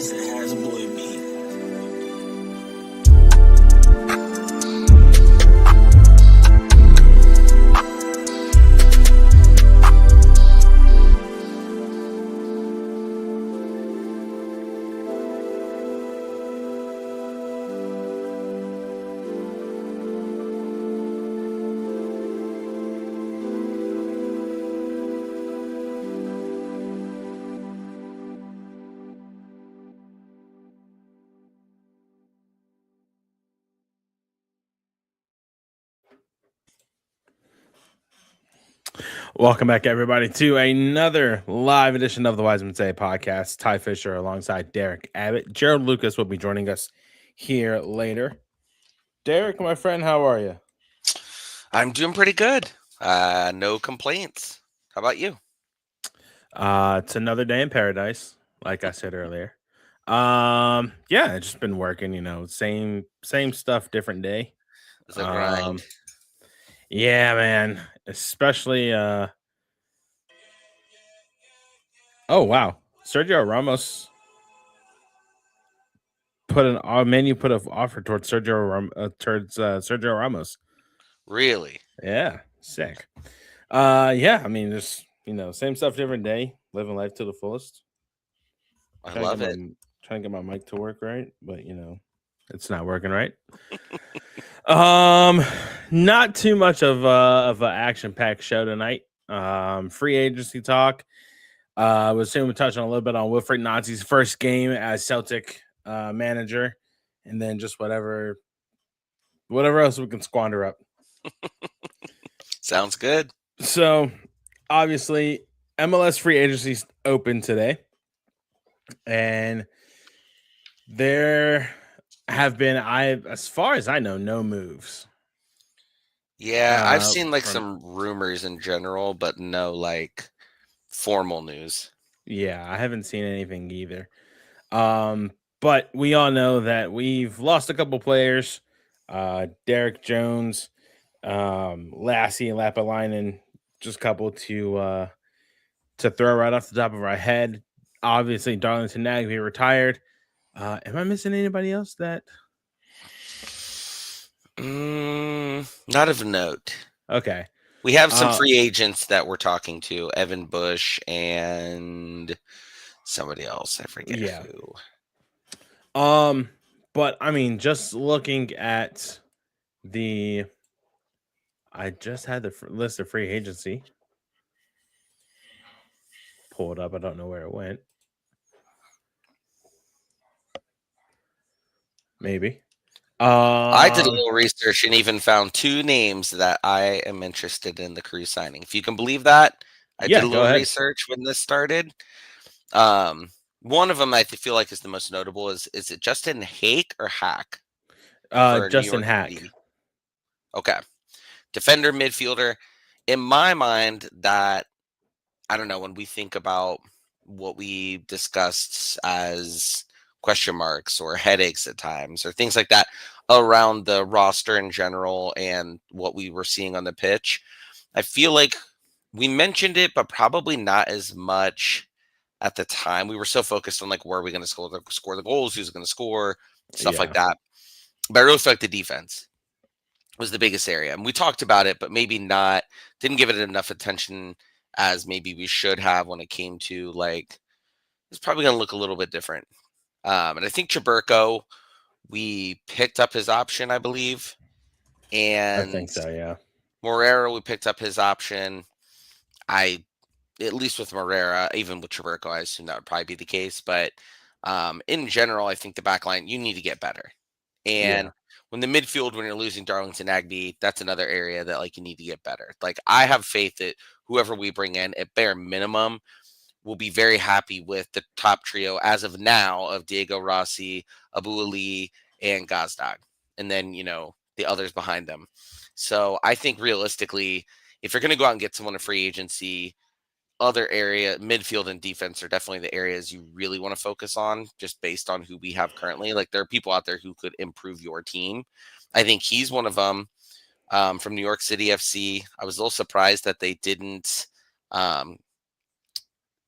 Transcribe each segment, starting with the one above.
Yes, it has, boy, me. Welcome back, everybody, to another live edition of the Wisemen Say podcast. Ty Fisher alongside Derik, Abbott. Jerald Lucas will be joining us here later. Derik, my friend, how are you? I'm doing pretty good. No complaints. How about you? It's another day in paradise, like I said earlier. Yeah, it's just been working, same stuff, different day. It's a grind. Yeah, man. Especially oh wow. Sergio Ramos put an offer towards Sergio Ramos. Really? Yeah, sick. Yeah, I mean, just same stuff, different day. Living life to the fullest. I love it. Trying to get my mic to work right, but it's not working right. Not too much of an action-packed show tonight. Free agency talk. I was assuming we touch on a little bit on Wilfried Nancy's first game as Celtic manager, and then just whatever else we can squander up. Sounds good. So, obviously, MLS free agency's open today, and there have been, as far as I know, no moves. Yeah, I've seen some rumors in general, but no formal news. Yeah, I haven't seen anything either. But we all know that we've lost a couple players. Derek Jones, Lassie, and Lapalainen, just a couple to throw right off the top of our head. Obviously, Darlington Nagbe retired. Am I missing anybody else that? Not of note. Okay. We have some free agents that we're talking to, Evan Bush and somebody else. I forget who. But I mean, just looking at I just had the list of free agency pulled up. I don't know where it went. Maybe. I did a little research and even found two names that I am interested in the Crew signing. If you can believe that, I did a little research when this started. One of them I feel like is the most notable. Is it Justin Hake or Hack? Justin Hack. Okay. Defender, midfielder. In my mind, that, I don't know, when we think about what we discussed as question marks or headaches at times or things like that around the roster in general and what we were seeing on the pitch, I feel like we mentioned it, but probably not as much at the time. We were so focused on where are we going to score the goals, who's going to score, stuff like that. But I really feel like the defense was the biggest area. And we talked about it, but maybe didn't give it enough attention as maybe we should have when it came to it's probably going to look a little bit different. And I think Chaburko, we picked up his option, I believe. And I think so, yeah. Morera, we picked up his option. At least with Morera, even with Chaburko, I assume that would probably be the case. But in general, I think the back line, you need to get better. And when the midfield, when you're losing Darlington Nagbe, that's another area that you need to get better. I have faith that whoever we bring in, at bare minimum, will be very happy with the top trio as of now of Diego Rossi, Abu Ali, and Gazdag. And then, the others behind them. So I think realistically, if you're going to go out and get someone in free agency, other area, midfield and defense are definitely the areas you really want to focus on, just based on who we have currently. There are people out there who could improve your team. I think he's one of them. From New York City FC, I was a little surprised that they didn't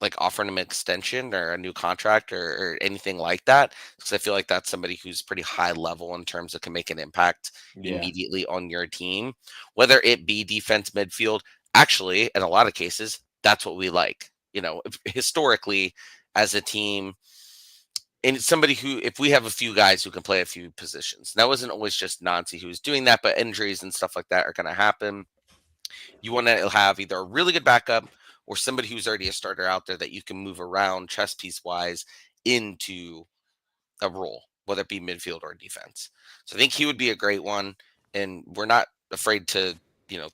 like offering him an extension or a new contract or anything like that, because I feel like that's somebody who's pretty high level in terms of can make an impact Yeah. immediately on your team, whether it be defense, midfield. Actually, in a lot of cases, that's what we like. Historically, as a team, and it's somebody who, if we have a few guys who can play a few positions, that wasn't always just Nancy who was doing that, but injuries and stuff like that are going to happen. You want to have either a really good backup or somebody who's already a starter out there that you can move around chess piece wise into a role, whether it be midfield or defense. So I think he would be a great one. And we're not afraid to,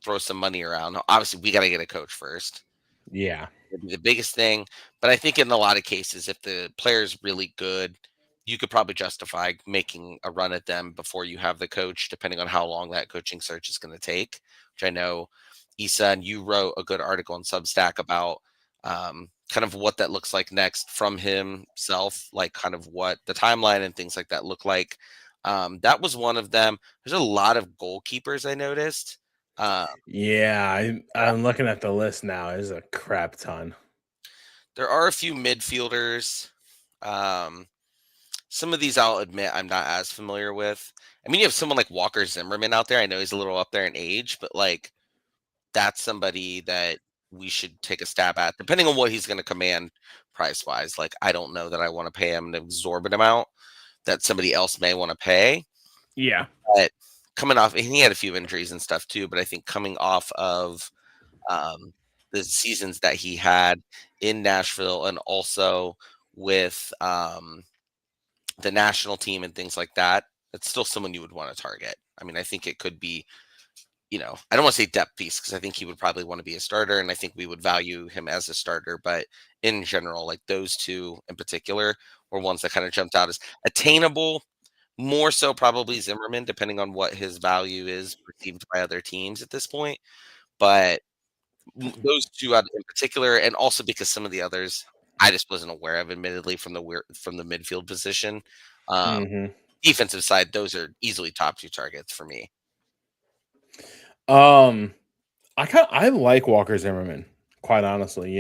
throw some money around. Obviously, we got to get a coach first. Yeah. It'd be the biggest thing. But I think in a lot of cases, if the player's really good, you could probably justify making a run at them before you have the coach, depending on how long that coaching search is going to take, which I know, Issa, and you wrote a good article on Substack about kind of what that looks like next from himself, like kind of what the timeline and things like that look like. That was one of them. There's a lot of goalkeepers I noticed. Yeah, I'm looking at the list now. There's a crap ton. There are a few midfielders. Some of these I'll admit I'm not as familiar with. I mean, you have someone like Walker Zimmerman out there. I know he's a little up there in age, but like that's somebody that we should take a stab at, depending on what he's going to command price wise. Like, I don't know that I want to pay him an exorbitant amount that somebody else may want to pay. Yeah. But coming off, and he had a few injuries and stuff too, but I think coming off of the seasons that he had in Nashville and also with the national team and things like that, it's still someone you would want to target. I mean, I think it could be, I don't want to say depth piece because I think he would probably want to be a starter and I think we would value him as a starter. But in general, like those two in particular were ones that kind of jumped out as attainable, more so probably Zimmerman, depending on what his value is perceived by other teams at this point. But those two in particular, and also because some of the others I just wasn't aware of, admittedly, from the midfield position. Mm-hmm. Defensive side, those are easily top two targets for me. I like Walker Zimmerman, quite honestly.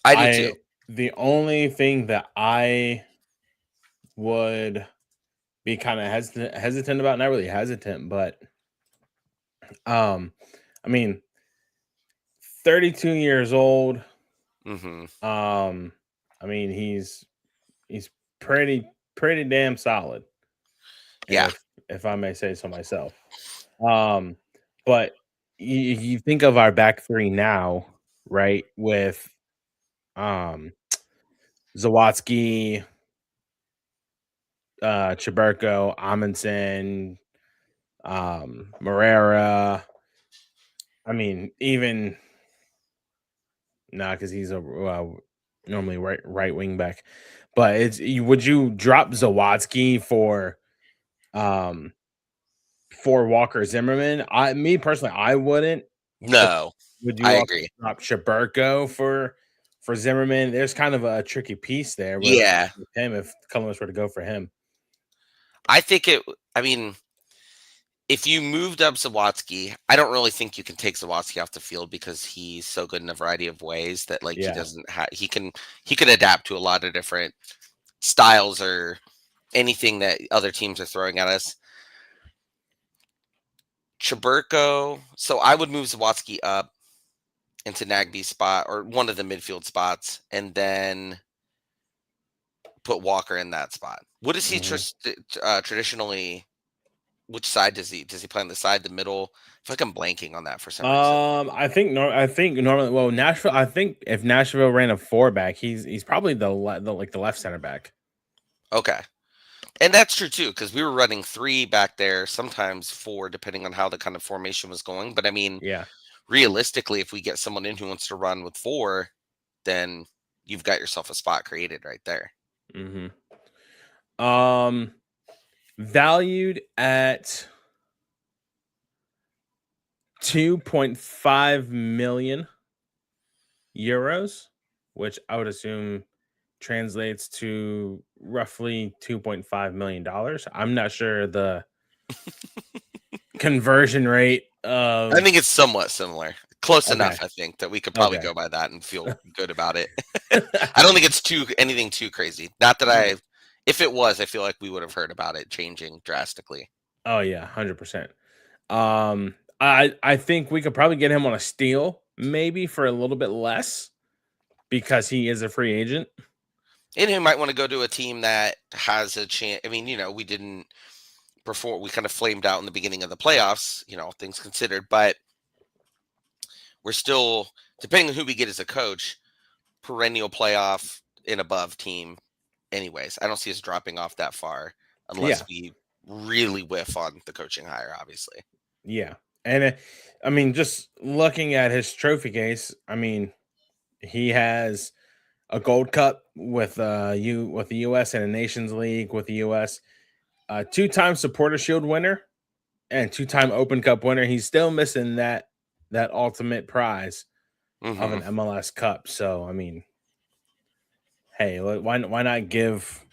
I do too. The only thing that I would be kind of hesitant about, not really hesitant, but I mean, 32 years old. Mm-hmm. I mean, he's pretty damn solid. Yeah. If I may say so myself. But you think of our back three now, right? With Zawadzki, Chaburko, Amundsen, Morera. I mean, even because he's a normally right wing back. But would you drop Zawadzki for Walker Zimmerman? Me personally, I wouldn't. No, Would you I also agree. drop Chaburko for Zimmerman? There's kind of a tricky piece there with him if Columbus were to go for him. I think I mean, if you moved up Zawadzki, I don't really think you can take Zawadzki off the field because he's so good in a variety of ways that he doesn't have he can adapt to a lot of different styles or anything that other teams are throwing at us. Chaburko, so I would move Zawadzki up into Nagby's spot or one of the midfield spots, and then put Walker in that spot. What is he traditionally? Which side does he play on? The side, the middle? I feel like I'm blanking on that for some reason. I think normally. Well, Nashville. I think if Nashville ran a 4-back, he's probably the left center back. Okay, and that's true too because we were running 3 back there, sometimes 4, depending on how the kind of formation was going. But I mean, yeah, realistically, if we get someone in who wants to run with 4, then you've got yourself a spot created right there. Mm-hmm. Valued at €2.5 million, which I would assume translates to roughly $2.5 million. I'm not sure the conversion rate of. I think it's somewhat similar. Close Okay. enough, I think, that we could probably Okay. go by that and feel good about it. I don't think it's anything too crazy. Not that if it was, I feel like we would have heard about it changing drastically. Oh yeah, 100%. I think we could probably get him on a steal, maybe for a little bit less because he is a free agent. And he might want to go to a team that has a chance. I mean, we didn't perform. We kind of flamed out in the beginning of the playoffs, things considered, but we're still, depending on who we get as a coach, perennial playoff and above team. Anyways, I don't see us dropping off that far unless Yeah. we really whiff on the coaching hire, obviously. Yeah. And I mean, just looking at his trophy case, I mean, he has a gold cup with with the US and a Nations League with the US, two-time Supporter Shield winner and two-time Open Cup winner. He's still missing that ultimate prize of an Mm-hmm. MLS Cup. So, I mean, hey, why not give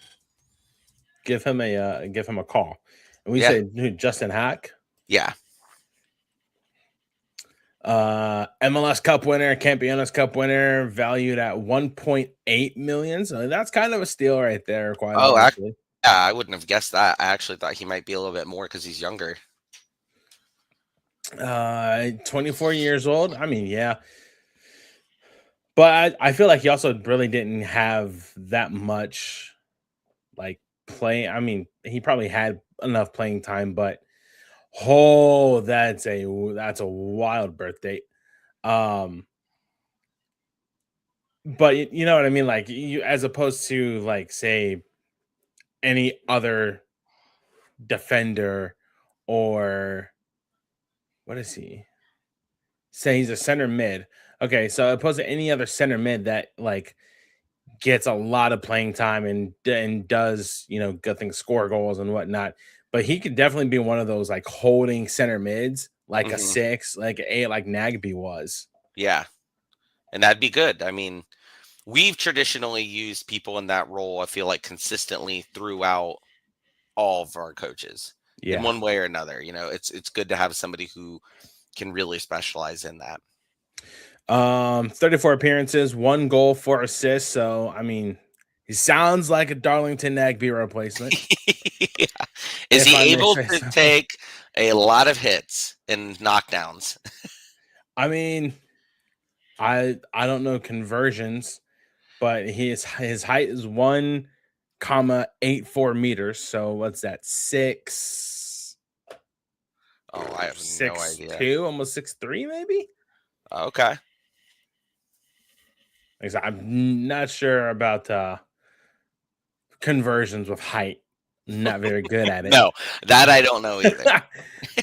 him a call? And we Yeah. say Justin Hack, Yeah. MLS Cup winner, Campeones Cup winner, valued at 1.8 million. So that's kind of a steal right there, quite Oh, honestly. yeah, I wouldn't have guessed that. I actually thought he might be a little bit more because he's younger. 24 years old. I mean, yeah. But I feel like he also really didn't have that much like play. I mean, he probably had enough playing time, but that's a wild birth date. But you know what I mean? Like you, as opposed to like say any other defender or what is he? Say he's a center mid. Okay, so opposed to any other center mid that like gets a lot of playing time and does good things, score goals and whatnot. But he could definitely be one of those like holding center mids, like a Mm-hmm. 6, like an 8, like Nagby was. Yeah, and that'd be good. I mean, we've traditionally used people in that role, I feel like, consistently throughout all of our coaches in Yeah. one way or another. It's good to have somebody who can really specialize in that. 34 appearances, 1 goal, 4 assists. So I mean, he sounds like a Darlington Nagby replacement, Yeah. Is if I he may able say to so. take a lot of hits and knockdowns? I mean, I don't know conversions, but his height is 1,84 meters. So what's that? Oh, I have no Six idea. two, almost 6'3", maybe. Okay. Like I said, I'm not sure about conversions with height. Not very good at it. No, that I don't know either.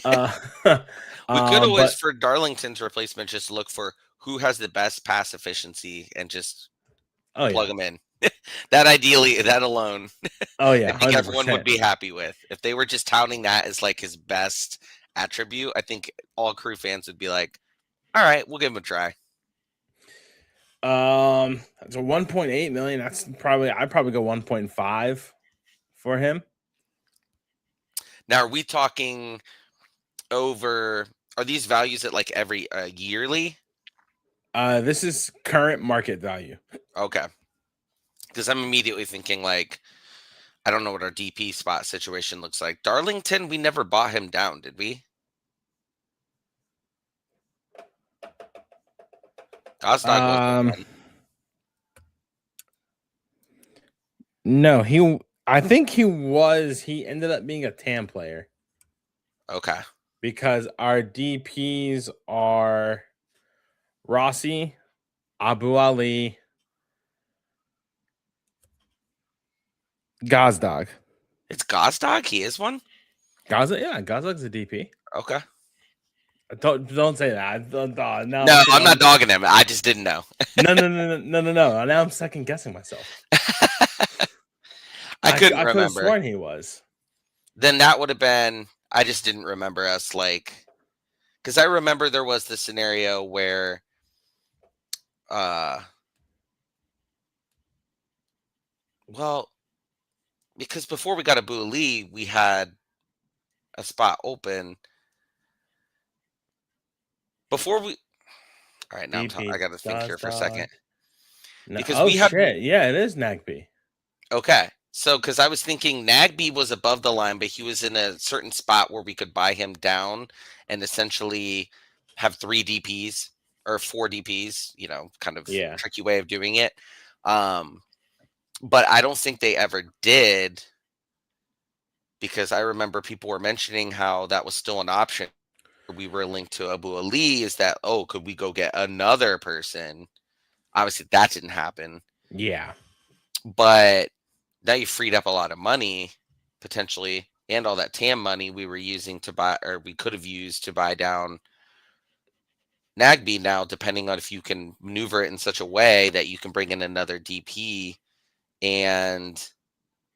uh, We could always, but for Darlington's replacement, just look for who has the best pass efficiency and just oh plug yeah, them in. That alone, oh I yeah, think hundred everyone would percent. be happy with. If they were just touting that as like his best attribute, I think all Crew fans would be like, all right, we'll give him a try. So 1.8 million. I'd probably go 1.5 for him. Now, are we talking over? Are these values at like every yearly? This is current market value. Okay, because I'm immediately thinking like, I don't know what our DP spot situation looks like. Darlington, we never bought him down, did we? Gosdog wasn't Um, one. no, I think he was. He ended up being a TAM player Okay. because our DPs are Rossi, Abu Ali, Gazdag. It's Gosdog? He is one? Gazdag, yeah, Gazdag's a DP. Okay. Don't say that. No, No, I'm not dogging him. I just didn't know. no. Now I'm second guessing myself. I couldn't I could have remember. sworn he was. Then that would have been, I just didn't remember us like, because I remember there was the scenario where, well, because before we got Abu Ali, we had a spot open. Before we, All right, now I DP got to think here for a second dog. No, because oh we had shit! Yeah, it is Nagby. okay. So because I was thinking Nagby was above the line, but he was in a certain spot where we could buy him down and essentially have 3 DPs or 4 DPs. Kind of Yeah, tricky way of doing it. But I don't think they ever did because I remember people were mentioning how that was still an option. We were linked to Abu Ali. Is that could we go get another person? Obviously, that didn't happen. yeah, But now you freed up a lot of money potentially, and all that TAM money we were using to buy, or we could have used to buy down Nagby. Now, depending on if you can maneuver it in such a way that you can bring in another DP and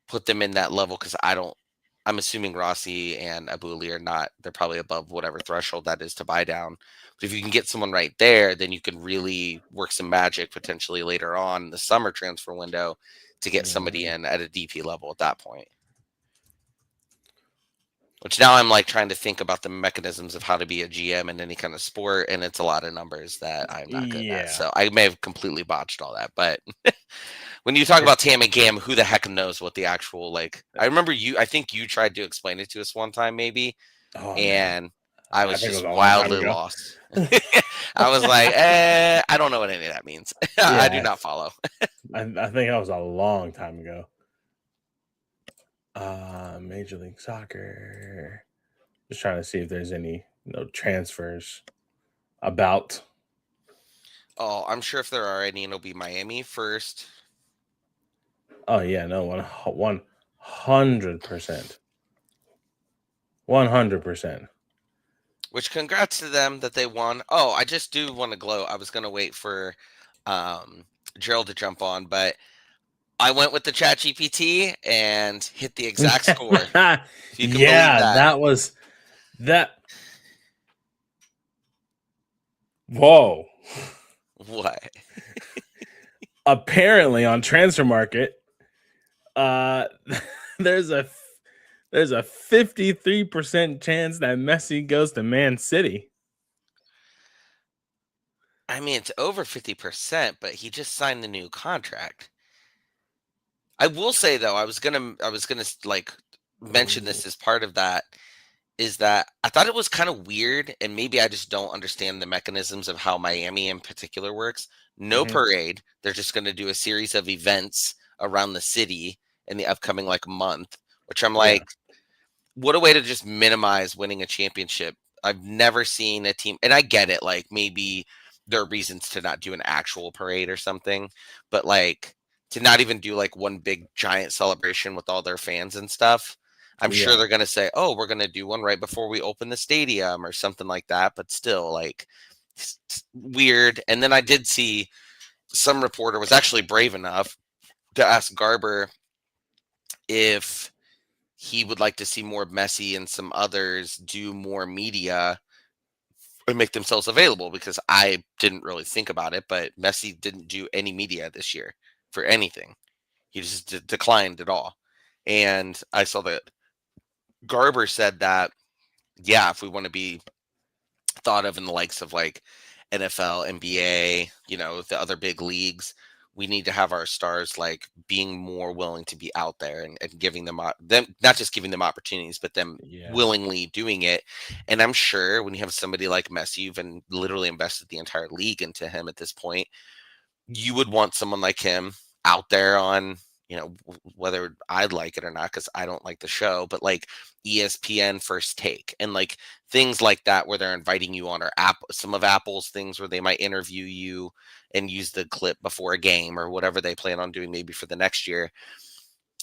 put them in that level, because I'm assuming Rossi and Abu Ali are not, they're probably above whatever threshold that is to buy down. But if you can get someone right there, then you can really work some magic potentially later on in the summer transfer window to get somebody in at a DP level at that point. Which now I'm like trying to think about the mechanisms of how to be a GM in any kind of sport, and it's a lot of numbers that I'm not good at. So I may have completely botched all that. But when you talk about TAM and GAM, who the heck knows what the actual, like, I remember I think you tried to explain it to us one time maybe, and I was just wildly lost. I was like, I don't know what any of that means. I do not follow. I think that was a long time ago. Major League Soccer. Just trying to see if there's any transfers about. Oh, I'm sure if there are any, it'll be Miami first. Oh yeah, no, 100%. 100%. Which congrats to them that they won. Oh, I just do want to gloat. I was gonna wait for Jerald to jump on, but I went with the ChatGPT and hit the exact score. You can believe that was that. Whoa. What? Apparently on Transfer Market, there's a 53% chance that Messi goes to Man City. I mean, it's over 50%, but he just signed the new contract. I will say though, I was gonna like mention this as part of that, is that I thought it was kind of weird, and maybe I just don't understand the mechanisms of how Miami in particular works. No parade. They're just going to do a series of events around the city in the upcoming month, which I'm like, what a way to just minimize winning a championship. I've never seen a team, and I get it, like maybe there are reasons to not do an actual parade or something, but to not even do one big giant celebration with all their fans and stuff. I'm sure they're going to say, oh, we're going to do one right before we open the stadium or something like that. But still, it's weird. And then I did see some reporter was actually brave enough to ask Garber if he would like to see more Messi and some others do more media and make themselves available, because I didn't really think about it. But Messi didn't do any media this year for anything. He just declined it all. And I saw that Garber said that, yeah, if we want to be thought of in the likes of NFL, NBA, the other big leagues, we need to have our stars being more willing to be out there and giving them not just giving them opportunities, but them willingly doing it. And I'm sure when you have somebody like Messi, you've literally invested the entire league into him at this point, you would want someone like him out there on, whether I'd like it or not, because I don't like the show, but ESPN First Take and things like that, where they're inviting you on, or some of Apple's things where they might interview you and use the clip before a game or whatever they plan on doing maybe for the next year.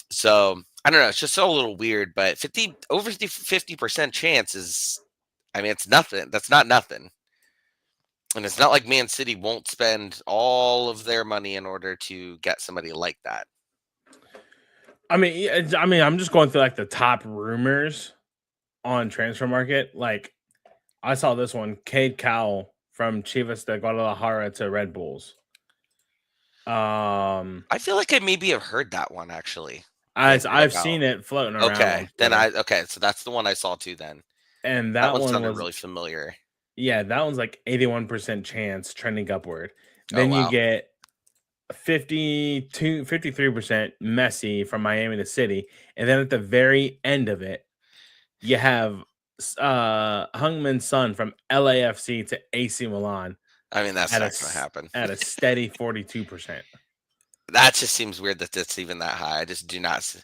So I don't know. It's just so a little weird, but over 50% chance is, I mean, it's nothing. That's not nothing. And it's not like Man City won't spend all of their money in order to get somebody like that. I mean, I'm just going through the top rumors on Transfer Market. I saw this one, Cade Cowell from Chivas de Guadalajara to Red Bulls. I feel like I maybe have heard that one actually. I've seen it floating around. Okay, so that's the one I saw too then. And that one one sounded was really familiar. Yeah, that one's like 81% chance trending upward. Oh Then you wow. get 53% Messi from Miami to City, and then at the very end of it, you have Hungmin Son from LAFC to AC Milan I mean, that's at not going to happen. at a steady 42%. That just seems weird that that's even that high. I just do not. I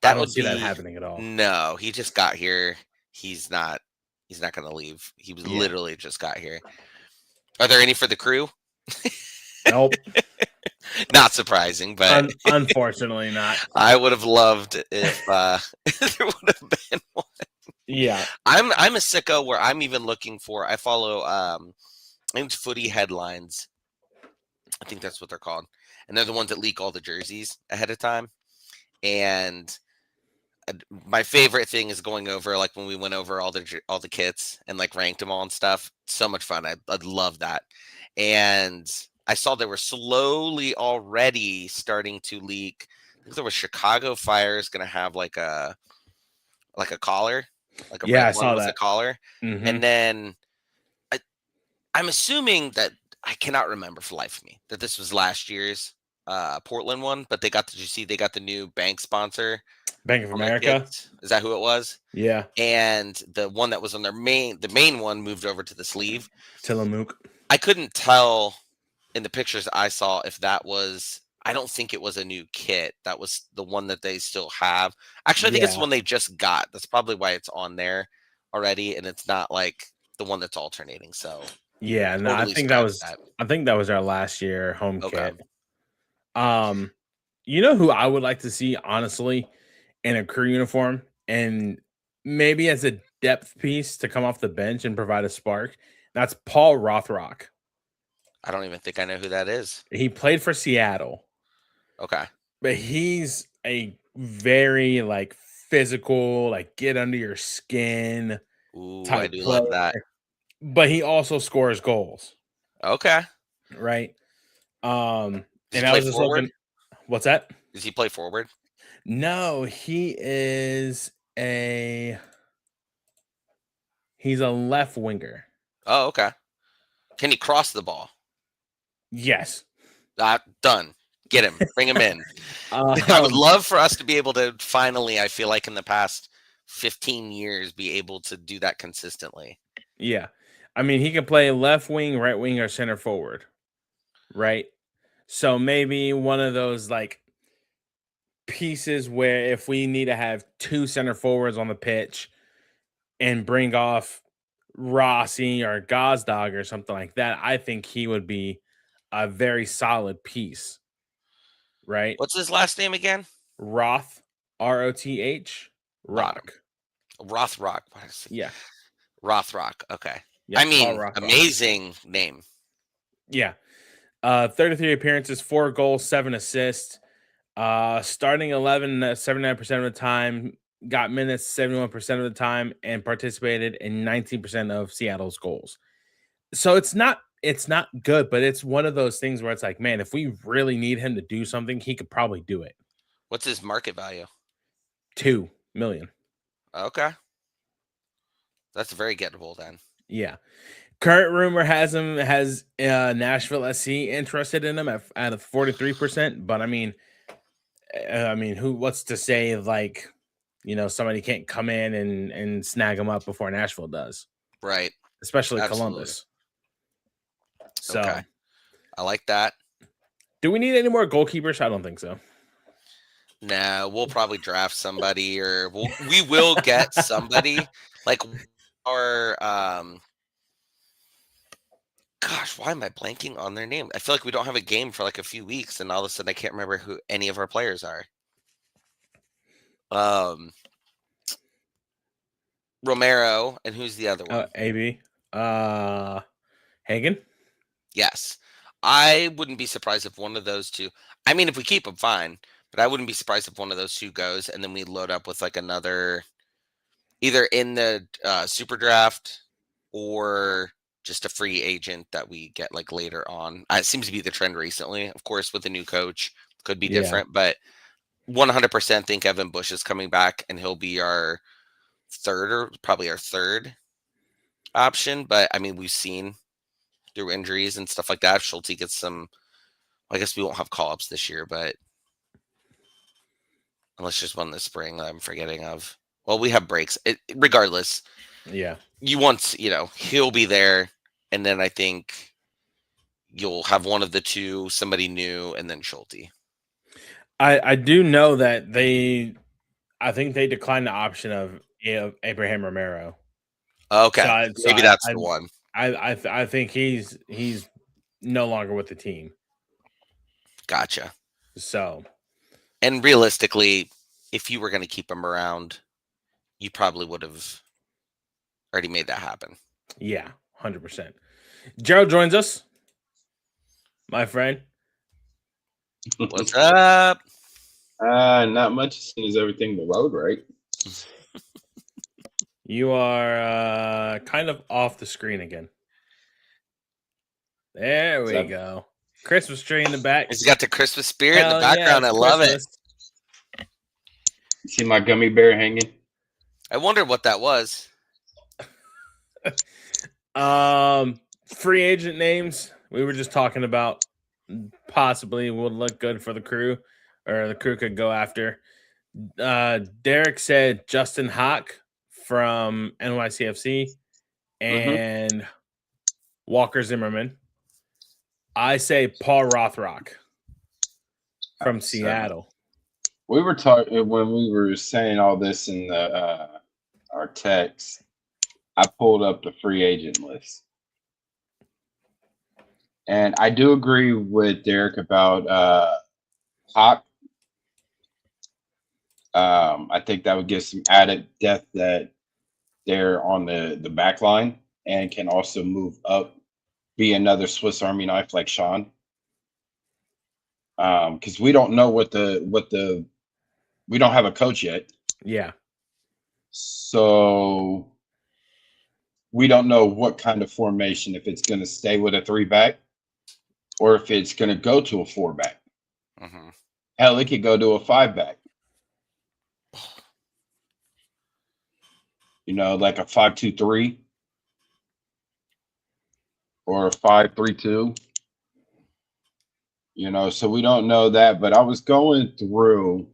That don't would see that be happening at all. no. He just got here. He's not. He's not going to leave. He was Yeah. literally just got here. Are there any for the crew? Nope. Not surprising, but Unfortunately not. I would have loved if there would have been one. Yeah. I'm a sicko where I'm even looking for. I follow I think it's Footy Headlines. I think that's what they're called, and they're the ones that leak all the jerseys ahead of time. And my favorite thing is going over like when we went over all the kits and like ranked them all and stuff. So much fun. I'd love that. And I saw they were slowly already starting to leak. I think there was Chicago Fire is going to have like a collar, like a Yeah, red I one saw with a that. collar. Mhm. And then I'm assuming that I cannot remember for the life of me that this was last year's Portland one, but did you see they got the new bank sponsor Bank of on their America. kits? Is that who it was? Yeah. And the one that was on the main one moved over to the sleeve. Tillamook. I couldn't tell in the pictures I saw if that was. I don't think it was a new kit. That was the one that they still have. Actually, I think it's the Yeah. one they just got. That's probably why it's on there already, and it's not like the one that's alternating. So Yeah, no, totally scratch that. I think that was our last year home Okay. kit. Um, you know who I would like to see honestly in a crew uniform and maybe as a depth piece to come off the bench and provide a spark? That's Paul Rothrock. I don't even think I know who that is. He played for Seattle, Okay. but he's a very like physical, like get under your skin Ooh, I type do love player, that. but he also scores goals, Okay. right? Does he And I play was just forward? looking. What's that? Does he play forward? No, a he's a left winger. Oh, okay. Can he cross the ball? Yes. Done. Get him. Bring him in. I would Um, love for us to be able to finally, I feel like in the past 15 years, be able to do that consistently. yeah. I mean, he can play left wing, right wing, or center forward, right? So maybe one of those like pieces where if we need to have two center forwards on the pitch and bring off Rossi or Gazdag or something like that, I think he would be a very solid piece, right? What's his last name again? Roth, Roth, Got him. Rock. Rothrock. What did I say? Yeah. Rothrock. Okay. I Yep. Paul mean, Rothrock. amazing name. Yeah. 33 appearances, 4 goals, 7 assists. Starting 11 79% of the time, got minutes 71% of the time, and participated in 19% of Seattle's goals. So it's not good, but it's one of those things where it's like, man, if we really need him to do something, he could probably do it. What's his market value? 2 million. Okay. That's very gettable then. Yeah. Current rumor has Nashville SC interested in him at a 43%, but what's to say like, somebody can't come in and snag him up before Nashville does, Right. especially Absolutely. Columbus. Okay. So, I like that. do we need any more goalkeepers? I don't think so. No, we'll probably draft somebody or we will get somebody like our gosh, why am I blanking on their name? I feel like we don't have a game for like a few weeks and all of a sudden I can't remember who any of our players are. Romero and who's the other one? AB. Hagen. Yes. I wouldn't be surprised if one of those two. I mean, if we keep them, fine. But I wouldn't be surprised if one of those two goes, and then we load up with like another, either in the super draft or just a free agent that we get like later on. It seems to be the trend recently. Of course, with the new coach, could be Yeah. different, but 100% think Evan Bush is coming back, and he'll be our third or probably our third option, but I mean, we've seen through injuries and stuff like that, if Schulte gets some, I guess we won't have call-ups this year, but unless there's one this spring that I'm forgetting of. Well, we have breaks. Regardless, Yeah. he'll be there, and then I think you'll have one of the two, somebody new, and then Schulte. I do know that I think they declined the option of Abraham Romero. Okay, maybe that's the one. I think he's no longer with the team. Gotcha. So, and realistically, if you were going to keep him around, you probably would have already made that happen. Yeah, 100%. Jerald joins us, my friend. What's up? Not much as soon as everything will load, right? You are kind of off the screen again. There we go. Christmas tree in the back. It's got the Christmas spirit in the background. I love it. See my gummy bear hanging? I wonder what that was. Free agent names. We were just talking about possibly would look good for the crew, or the crew could go after. Derik said Justin Hawk from NYCFC and Walker Zimmerman. I say Paul Rothrock from Seattle. We were talking when we were saying all this in the our text. I pulled up the free agent list, and I do agree with Derik about Hawk. I think that would give some added depth that they're on the back line and can also move up, be another Swiss Army knife like Sean. Because we don't know what the we don't have a coach yet. Yeah. So we don't know what kind of formation, if it's going to stay with a 3-back or if it's going to go to a 4-back. Hell, it could go to a 5-back. Like a 5-2-3 or a 5-3-2. So we don't know that, but I was going through,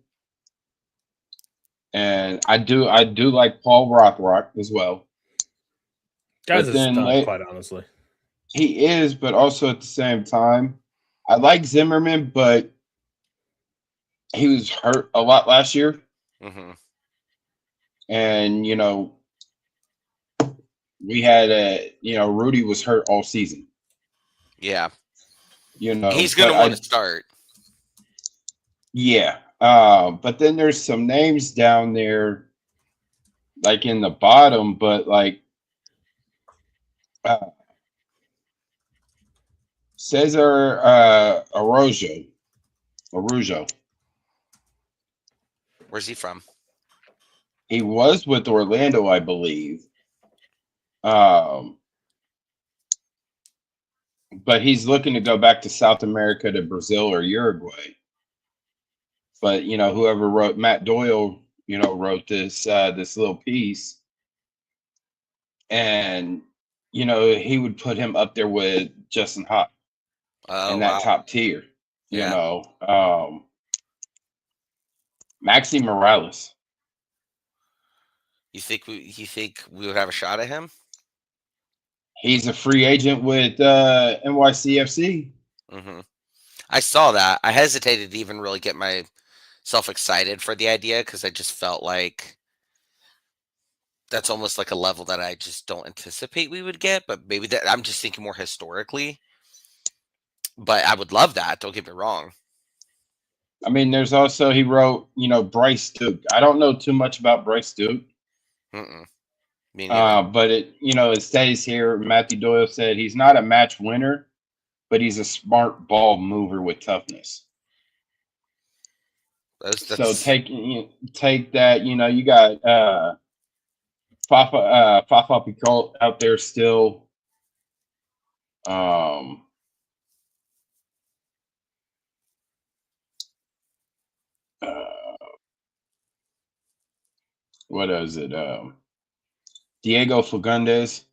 and I do like Paul Rothrock as well. Guy's a stud, quite honestly. He is, but also at the same time, I like Zimmerman, but he was hurt a lot last year. And, we had Rudy was hurt all season. Yeah. He's going to want to start. Yeah. But then there's some names down there, like in the bottom, but like Cesar Araujo. Where's he from? He was with Orlando, I believe. But he's looking to go back to South America, to Brazil or Uruguay. But whoever wrote, Matt Doyle, wrote this little piece, and he would put him up there with Justin Hawk in that top tier. Maxi Morales. You think we would have a shot at him? He's a free agent with NYCFC. I saw that. I hesitated to even really get myself excited for the idea because I just felt like that's almost like a level that I just don't anticipate we would get. But maybe that I'm just thinking more historically. But I would love that. Don't get me wrong. I mean, there's also, he wrote, Bryce Duke. I don't know too much about Bryce Duke. But it stays here. Matthew Doyle said he's not a match winner, but he's a smart ball mover with toughness. So take that. You got Fafa Picault out there still. What is it? Diego Fagundes.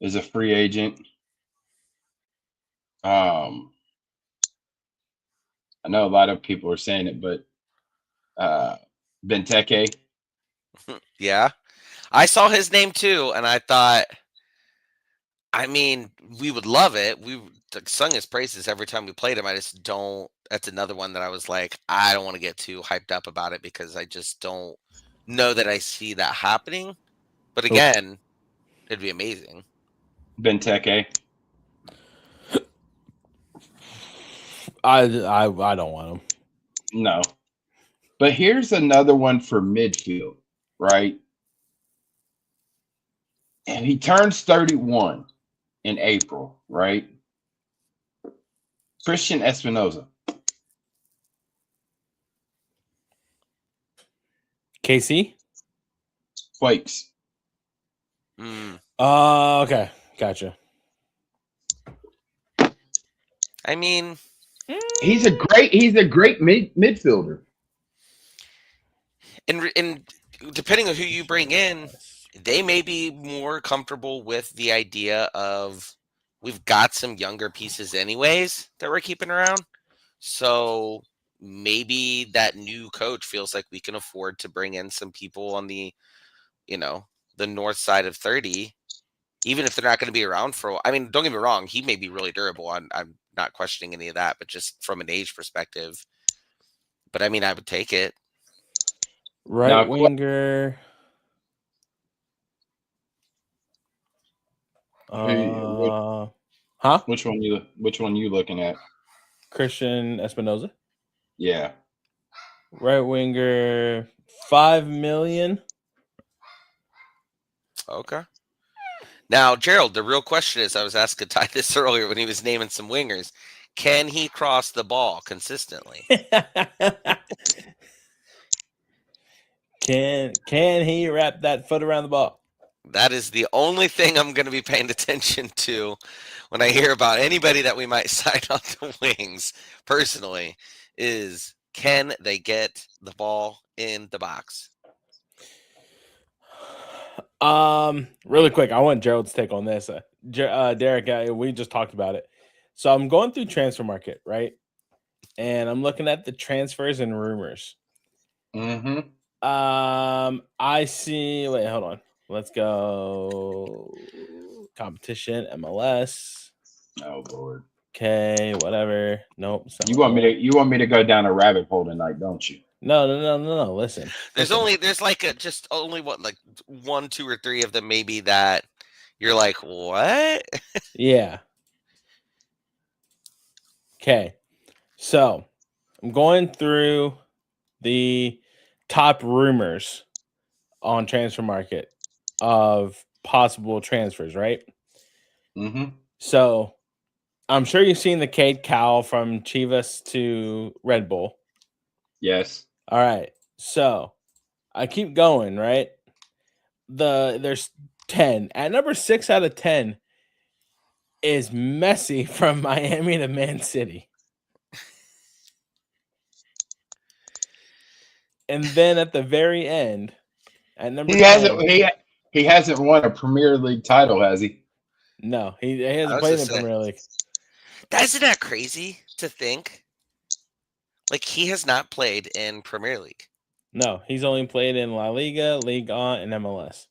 is a free agent. I know a lot of people are saying it, but Benteke. Yeah. I saw his name too, and I thought, I mean, we would love it. We sung his praises every time we played him. I just don't. That's another one that I was like, I don't want to get too hyped up about it because I just don't know that I see that happening. But again, it'd be amazing. Benteke. I don't want him. No. But here's another one for midfield, right? And he turns 31 in April, right? Christian Espinoza. KC? Quakes. Okay. Gotcha. I mean, he's a great midfielder. And depending on who you bring in, they may be more comfortable with the idea of we've got some younger pieces anyways that we're keeping around. So maybe that new coach feels like we can afford to bring in some people on the, the north side of 30, even if they're not going to be around for, I mean, don't get me wrong, he may be really durable. I'm not questioning any of that, but just from an age perspective. But I mean, I would take it. Right winger. Which one you looking at? Christian Espinoza. Yeah. Right winger, $5 million. Okay. Now, Jerald, the real question is, I was asking Ty this earlier when he was naming some wingers. Can he cross the ball consistently? Can he wrap that foot around the ball? That is the only thing I'm going to be paying attention to when I hear about anybody that we might sign on the wings personally is, can they get the ball in the box? Really quick, I want Gerald's take on this. Derik, we just talked about it. So I'm going through transfer market, right? And I'm looking at the transfers and rumors. Mm-hmm. I see. Wait, hold on. Let's go. Competition, MLS. Oh Lord. Okay, whatever. Nope. You want me to go down a rabbit hole tonight, don't you? No. Listen. There's only what, 1, 2, or 3 of them maybe that you're like, what? Yeah. Okay. So I'm going through the top rumors on transfer market of possible transfers, right? Mm-hmm. So I'm sure you've seen the Cade Cowell from Chivas to Red Bull. Yes. All right. So I keep going, right? There's 10. At number 6 out of 10 is Messi from Miami to Man City. And then at the very end, at number 10, he hasn't won a Premier League title, has he? No, he hasn't played in the Premier League. Isn't that crazy to think? Like, he has not played in Premier League. No, he's only played in La Liga, Ligue 1, and MLS.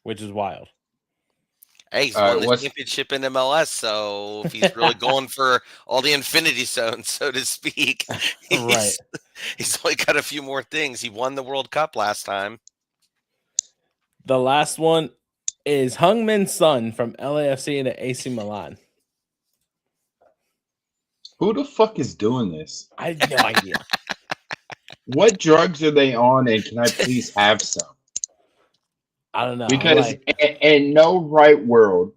Which is wild. Hey, he's won the championship in MLS, so if he's really going for all the infinity zones, so to speak, right. He's only got a few more things. He won the World Cup last time. The last one is Heung-min Son from LAFC to AC Milan. Who the fuck is doing this? I have no idea. What drugs are they on, and can I please have some? I don't know. Because in no right world,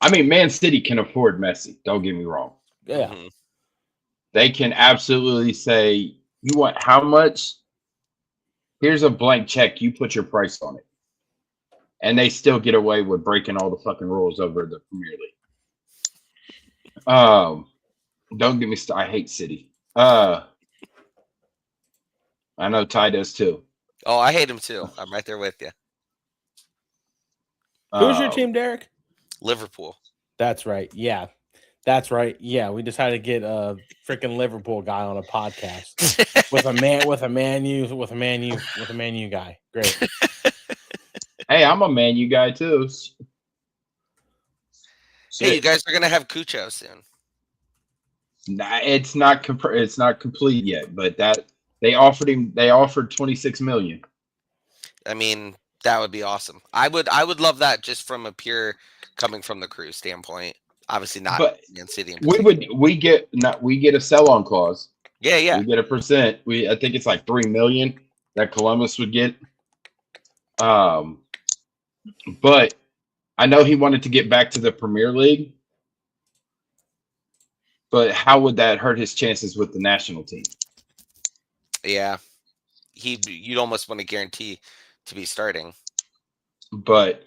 I mean, Man City can afford Messi. Don't get me wrong. Yeah. Mm-hmm. They can absolutely say, you want how much? Here's a blank check. You put your price on it. And they still get away with breaking all the fucking rules over the Premier League. Don't get me started. I hate City. I know Ty does too. Oh, I hate him too. I'm right there with you. Who's your team, Derek? Liverpool. That's right. Yeah. That's right. Yeah, we decided to get a freaking Liverpool guy on a podcast with a Man U guy. Great. Hey, I'm a Man U guy too. Hey, you guys are gonna have Cucho soon. Nah, it's not complete yet, but that they offered 26 million. I mean, that would be awesome. I would love that just from a pure coming from the Crew standpoint. Obviously not But Man City. we get a sell-on clause. Yeah. We get a percent. I think it's like 3 million that Columbus would get. But I know he wanted to get back to the Premier League. But how would that hurt his chances with the national team? Yeah. You'd almost want to guarantee to be starting. But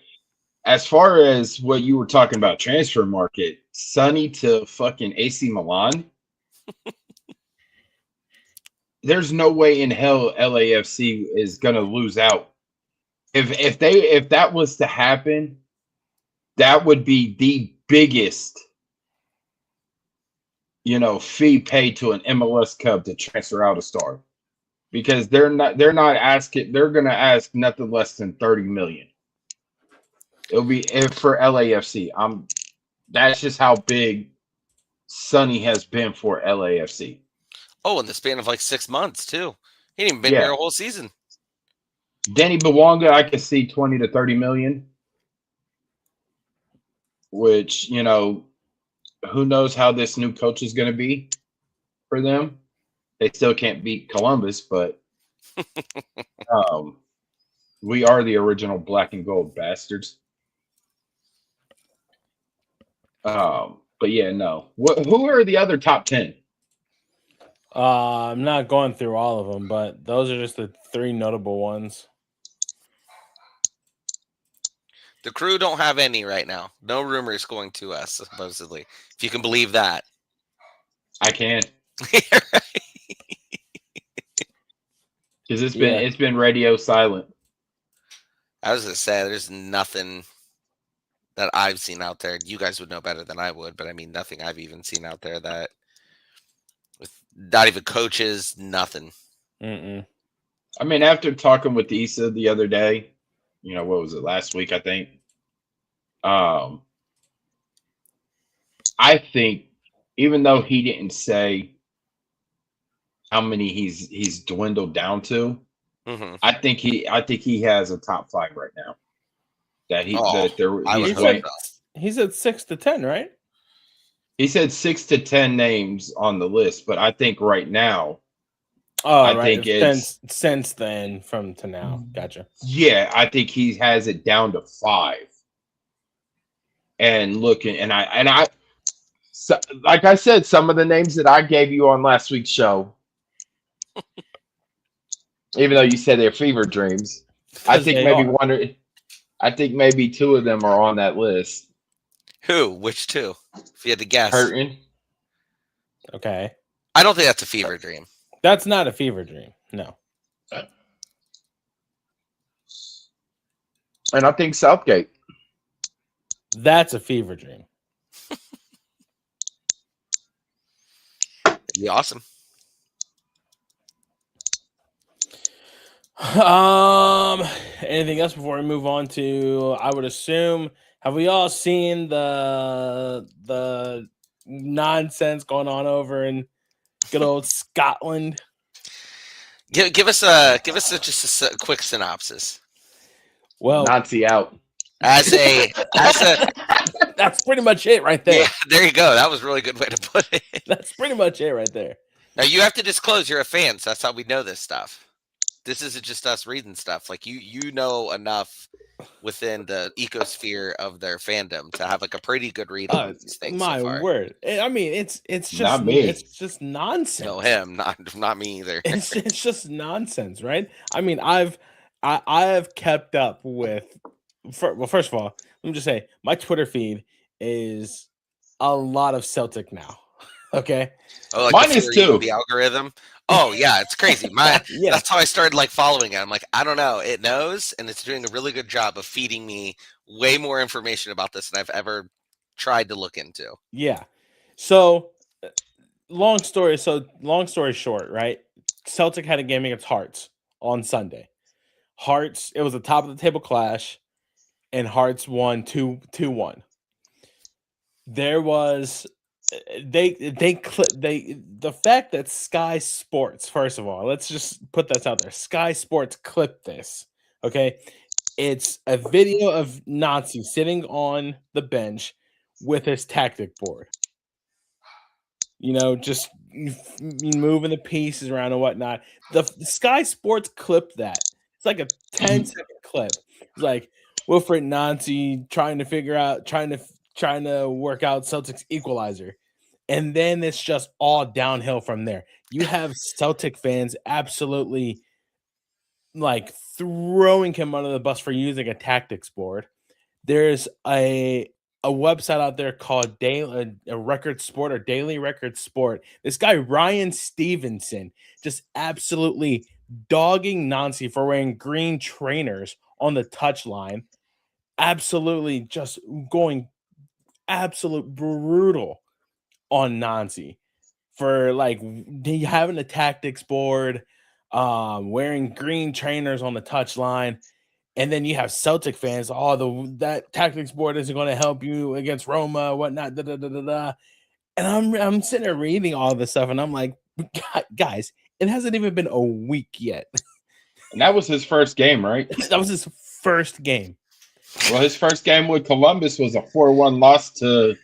as far as what you were talking about, transfer market, Sonny to fucking AC Milan. There's no way in hell LAFC is gonna lose out. If that was to happen, that would be the biggest, fee paid to an MLS club to transfer out a star, because they're gonna ask nothing less than 30 million. It'll be for LAFC. That's just how big Sonny has been for LAFC. Oh, in the span of like 6 months too. He ain't even been here a whole season. Danny Bawanga, I could see 20 to 30 million. Which, who knows how this new coach is going to be for them. They still can't beat Columbus, but we are the original black and gold bastards. But yeah, no. Who are the other top 10? I'm not going through all of them, but those are just the 3 notable ones. The Crew don't have any right now. No rumors going to us, supposedly. If you can believe that. I can't. Because it's been radio silent. I was gonna say there's nothing that I've seen out there. You guys would know better than I would, but I mean nothing I've even seen out there that with not even coaches, nothing. Mm-mm. I mean, after talking with Issa the other day, what was it, last week, I think? I think, even though he didn't say how many he's dwindled down to, I think he has a top 5 right now. He said 6 to 10, right? He said 6 to 10 names on the list, but I think right now. I think it's since then from to now. Gotcha. Yeah, I think he has it down to 5. And looking, so, like I said, some of the names that I gave you on last week's show, even though you said they're fever dreams, I think maybe 2 of them are on that list. Who? Which 2? If you had to guess. Hurting. Okay. I don't think that's a fever dream. That's not a fever dream. No. And I think Southgate. That's a fever dream. It'd be awesome. Anything else before we move on to, I would assume, have we all seen the nonsense going on over in good old Scotland? Give us just a quick synopsis. Well, Nazi out. As a that's pretty much it right there. Yeah, there you go. That was a really good way to put it. That's pretty much it right there. Now you have to disclose you're a fan, so that's how we know this stuff. This isn't just us reading stuff. Like you know enough within the ecosphere of their fandom to have like a pretty good read on these things. My so far. word! I mean, it's just not me. It's just nonsense. No, him, not me either. It's just nonsense, right? I mean, I have kept up with. Well, first of all, let me just say my Twitter feed is a lot of Celtic now. Okay. Oh, like mine is too. The algorithm. Oh yeah, it's crazy. Yeah. That's how I started like following it. I'm like, I don't know. It knows, and it's doing a really good job of feeding me way more information about this than I've ever tried to look into. Yeah. So long story short, right? Celtic had a game against Hearts on Sunday. Hearts, it was a top of the table clash, and Hearts won 2-1. There was the fact that Sky Sports, first of all, let's just put this out there. Sky Sports clipped this. Okay. It's a video of Nancy sitting on the bench with his tactic board. Just moving the pieces around and whatnot. The Sky Sports clipped that. It's like a 10-second clip. It's like Wilfried Nancy trying to work out Celtics equalizer. And then it's just all downhill from there. You have Celtic fans absolutely like throwing him under the bus for using a tactics board. There's a website out there called Daily Record Sport or Daily Record Sport. This guy Ryan Stevenson just absolutely dogging Nancy for wearing green trainers on the touchline. Absolutely just going absolute brutal on Nancy for like having a tactics board, wearing green trainers on the touchline. And then you have Celtic fans. That tactics board isn't going to help you against Roma, whatnot. Da, da, da, da, da. And I'm sitting there reading all this stuff, and I'm like, guys, it hasn't even been a week yet. And that was his first game, right? That was his first game. Well, his first game with Columbus was a 4-1 loss to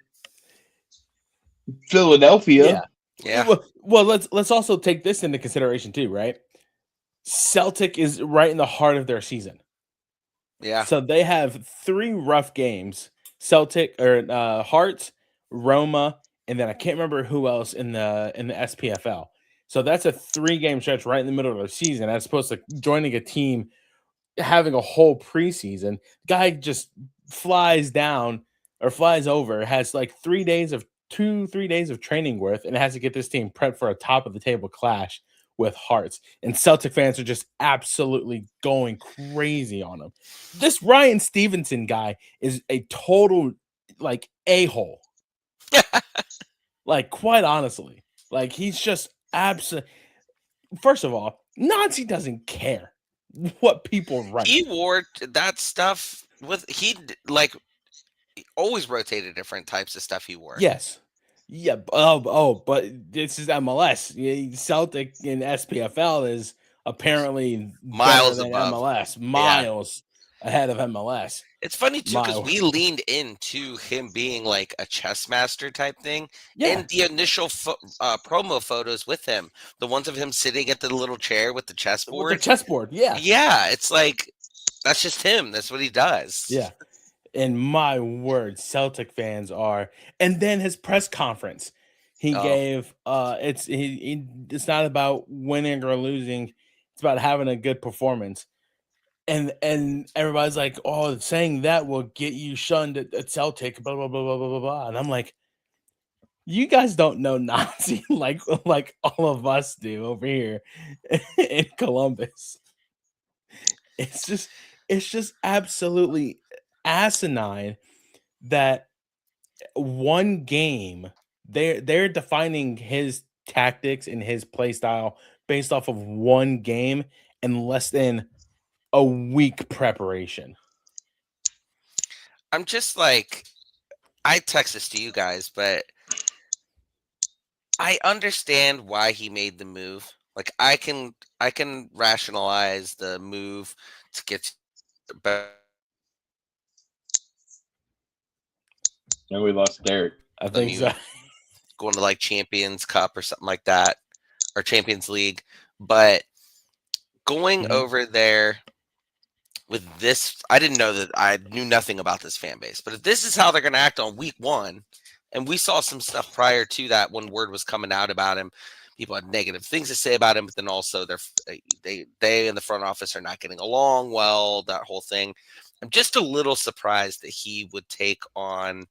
Philadelphia. Yeah. Well, let's also take this into consideration too, right? Celtic is right in the heart of their season. Yeah. So they have 3 rough games: Celtic or Hearts, Roma, and then I can't remember who else in the SPFL. So that's a 3-game stretch right in the middle of the season, as opposed to joining a team having a whole preseason. Guy just flies over, has like 3 days of 3 days of training worth, and has to get this team prepped for a top of the table clash with Hearts. And Celtic fans are just absolutely going crazy on him. This Ryan Stevenson guy is a total like a-hole. Like, quite honestly, like he's just absolutely. First of all, Nancy doesn't care what people write. He wore that stuff he always rotated different types of stuff he wore. Yes. Yeah. But this is MLS. Celtic in SPFL is apparently miles better than above MLS, miles ahead of MLS. It's funny too because we leaned into him being like a chess master type thing. Yeah. In the initial promo photos with him, the ones of him sitting at the little chair with the chessboard. With the chessboard, yeah. Yeah, it's like that's just him. That's what he does. Yeah. And my word, Celtic fans are. And then his press conference, he gave. It's not about winning or losing. It's about having a good performance. And everybody's like, oh, saying that will get you shunned at Celtic, blah, blah, blah, blah, blah, blah, blah. And I'm like, you guys don't know Nazi like all of us do over here in Columbus. It's just absolutely asinine that one game they're defining his tactics and his play style based off of one game and less than a week preparation. I'm just like, I text this to you guys, but I understand why he made the move. Like I can rationalize the move to get better. And we lost Derik. I think so. Going to like Champions Cup or something like that, or Champions League. But going over there with this, I didn't know that. I knew nothing about this fan base. But if this is how they're going to act on week 1, and we saw some stuff prior to that when word was coming out about him, people had negative things to say about him, but then also they in the front office are not getting along well, that whole thing. I'm just a little surprised that he would take on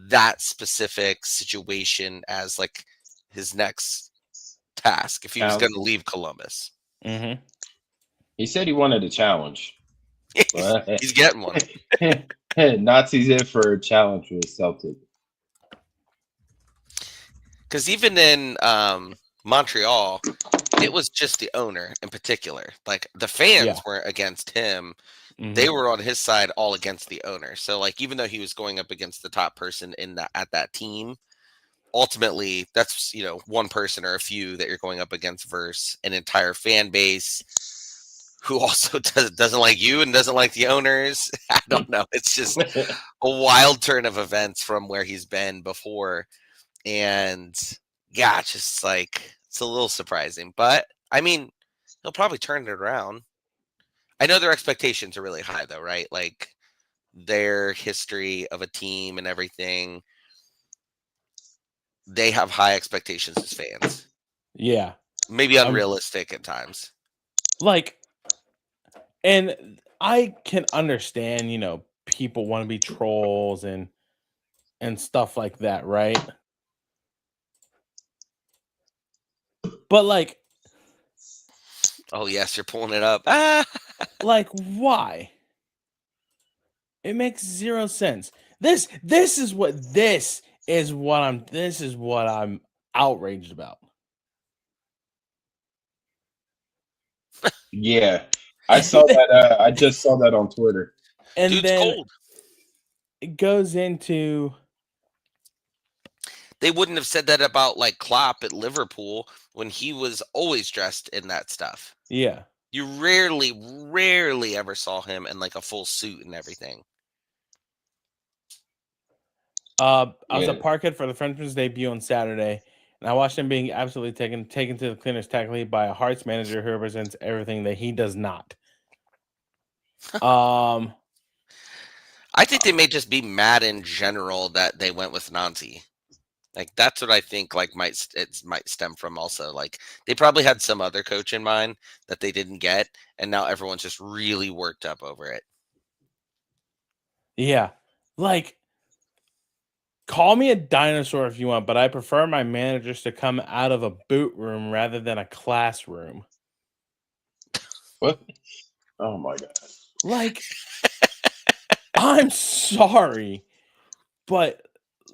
that specific situation as like his next task if he was Challenge. going to leave Columbus. Mm-hmm. He said he wanted a challenge. But He's getting one. Nazi's in for a challenge with Celtic. Because even in Montreal, it was just the owner in particular. Like the fans weren't against him. Mm-hmm. They were on his side all against the owner. So like even though he was going up against the top person at that team, ultimately that's one person or a few that you're going up against versus an entire fan base who also doesn't like you and doesn't like the owners. I don't know. It's just a wild turn of events from where he's been before. And yeah, just like it's a little surprising. But I mean, he'll probably turn it around. I know their expectations are really high though, right? Like their history of a team and everything. They have high expectations as fans. Yeah. Maybe unrealistic at times. Like, and I can understand, people want to be trolls and stuff like that, right? But like, oh yes, you're pulling it up. Like, why? It makes zero sense. This is what I'm outraged about. Yeah, I saw that. I just saw that on Twitter. And Dude's then cold. It goes into. They wouldn't have said that about like Klopp at Liverpool when he was always dressed in that stuff. Yeah. You rarely ever saw him in like a full suit and everything. I was at Parkhead for the Frenchman's debut on Saturday, and I watched him being absolutely taken to the cleaners technically by a Hearts manager who represents everything that he does not. I think they may just be mad in general that they went with Nancy. Like that's what I think. Like might stem from also. Like they probably had some other coach in mind that they didn't get, and now everyone's just really worked up over it. Yeah, like. Call me a dinosaur if you want, but I prefer my managers to come out of a boot room rather than a classroom. What? Oh my God. Like, I'm sorry, but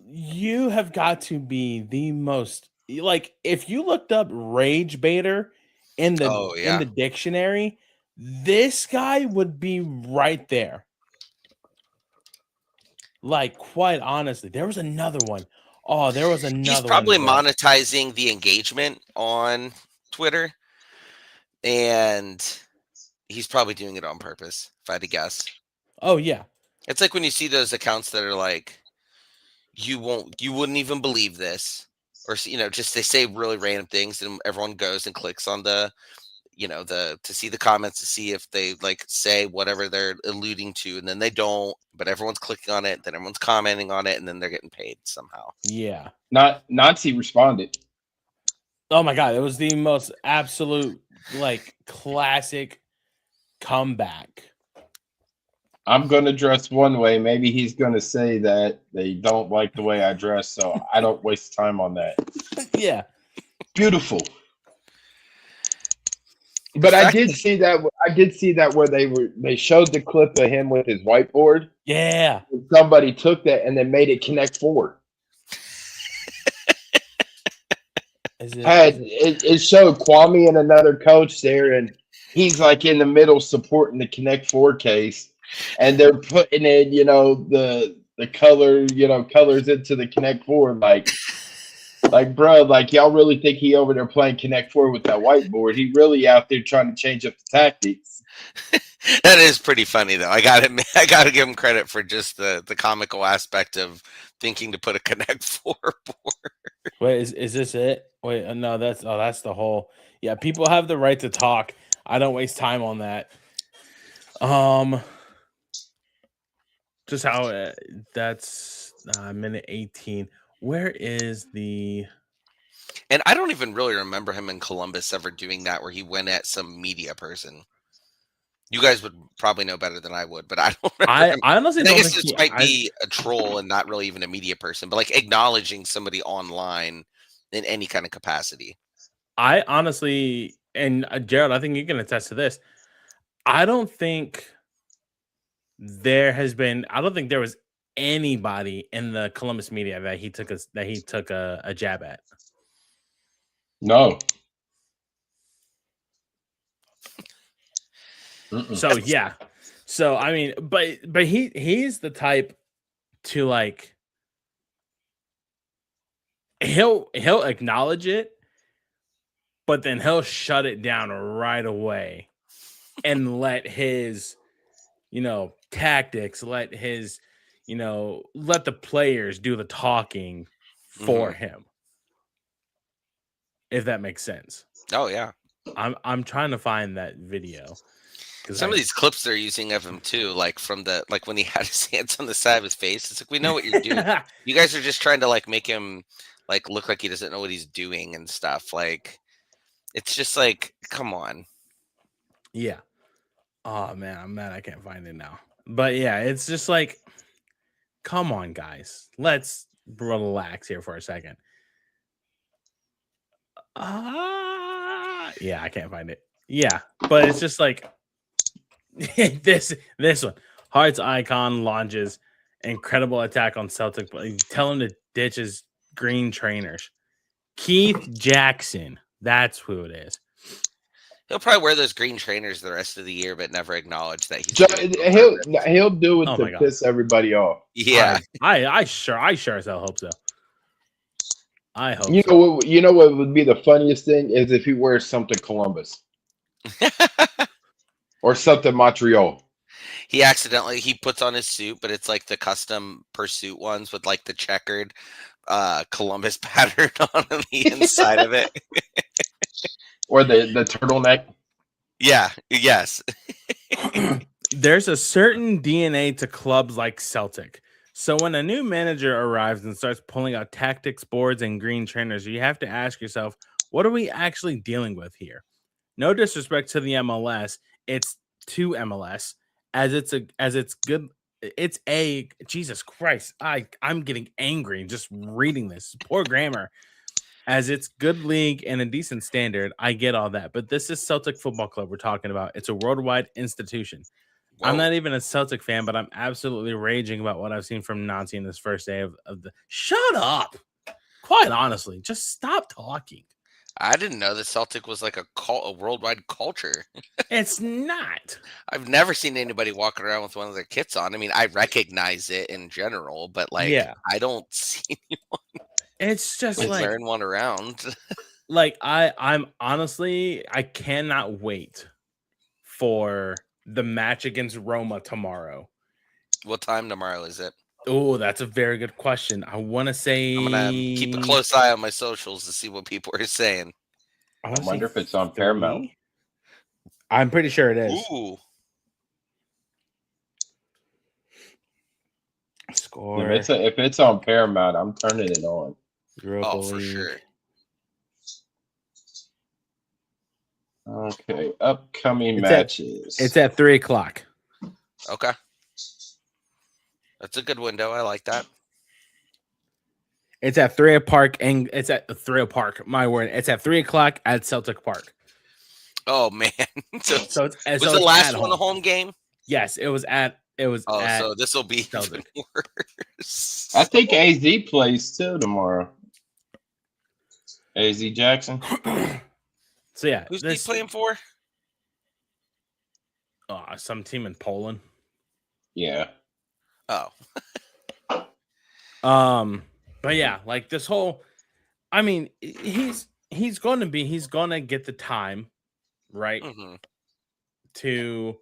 you have got to be the most, like, if you looked up rage baiter in the dictionary, this guy would be right there. Like, quite honestly, there was another one. Oh, there was another one. He's probably monetizing the engagement on Twitter, and he's probably doing it on purpose, if I had to guess. Oh, yeah. It's like when you see those accounts that are like, you wouldn't even believe this. Or, just they say really random things, and everyone goes and clicks on to see the comments to see if they like say whatever they're alluding to, and then they don't, but everyone's clicking on it, then everyone's commenting on it, and then they're getting paid somehow. Yeah. Nazi responded. Oh my God. It was the most absolute, like, classic comeback. I'm going to dress one way. Maybe he's going to say that they don't like the way I dress, so I don't waste time on that. Yeah. Beautiful. But I did see that where they showed the clip of him with his whiteboard. Yeah. Somebody took that and then made it connect forward. It showed Kwame and another coach there, and he's like in the middle supporting the Connect Four case, and they're putting in, the colors into the Connect Four, like, bro, like y'all really think he over there playing Connect Four with that whiteboard? He really out there trying to change up the tactics. That is pretty funny though. I gotta give him credit for just the comical aspect of thinking to put a Connect Four board. Wait, is this it? Wait, no, that's the whole. Yeah, people have the right to talk. I don't waste time on that. Just how that's minute 18. Where is the? And I don't even really remember him in Columbus ever doing that, where he went at some media person. You guys would probably know better than I would, but I don't. I honestly don't. I guess this might be a troll and not really even a media person, but like acknowledging somebody online in any kind of capacity. I honestly, and Jerald, I think you can attest to this. I don't think there was anybody in the Columbus media that he took a jab at. No. So yeah. So I mean, but he's the type to like he'll acknowledge it, but then he'll shut it down right away and let his tactics, let the players do the talking for him. If that makes sense. Oh yeah. I'm trying to find that video. Some of these clips they're using of him too, like from when he had his hands on the side of his face. It's like, we know what you're doing. You guys are just trying to like make him like look like he doesn't know what he's doing and stuff. Like, it's just like, come on. Yeah. Oh man, I'm mad I can't find it now. But yeah, it's just like, come on, guys. Let's relax here for a second. Yeah, I can't find it. Yeah, but it's just like this one. Hearts icon launches incredible attack on Celtic, but tell him to ditch his green trainers. Keith Jackson, that's who it is. He'll probably wear those green trainers the rest of the year, but never acknowledge that he'll do it to piss everybody off. Yeah, I sure as hell hope so. I hope. You know what would be the funniest thing is if he wears something Columbus or something Montreal. He puts on his suit, but it's like the custom pursuit ones with like the checkered Columbus pattern on the inside of it. Or the turtleneck. Yeah, yes. There's a certain DNA to clubs like Celtic. So when a new manager arrives and starts pulling out tactics boards and green trainers, you have to ask yourself, what are we actually dealing with here? No disrespect to the MLS, it's to MLS Jesus Christ. I'm getting angry just reading this. Poor grammar. As it's good league and a decent standard, I get all that. But this is Celtic Football Club we're talking about. It's a worldwide institution. Whoa. I'm not even a Celtic fan, but I'm absolutely raging about what I've seen from Nancy in this first day of the... Shut up! Quite honestly, just stop talking. I didn't know that Celtic was like a worldwide culture. It's not. I've never seen anybody walking around with one of their kits on. I mean, I recognize it in general, but like, I don't see anyone. It's just like wearing one around. Like I'm honestly, I cannot wait for the match against Roma tomorrow. What time tomorrow is it? Oh, that's a very good question. I want to say I'm gonna keep a close eye on my socials to see what people are saying. I wonder if it's on Paramount. I'm pretty sure it is. Ooh. Score. If it's on Paramount, I'm turning it on. Oh, for sure. Okay, upcoming matches. It's at 3:00. Okay. That's a good window. I like that. It's at 3:00 Park, and it's at 3:00 Park. My word, it's at 3:00 at Celtic Park. Oh man! so was the last one a home game? Yes, it was at. So this will be even worse. I think AZ plays too tomorrow. AZ Jackson. So yeah, who's he playing for? Some team in Poland. Yeah. Oh. But yeah, like this whole, I mean, he's going to get the time, right, to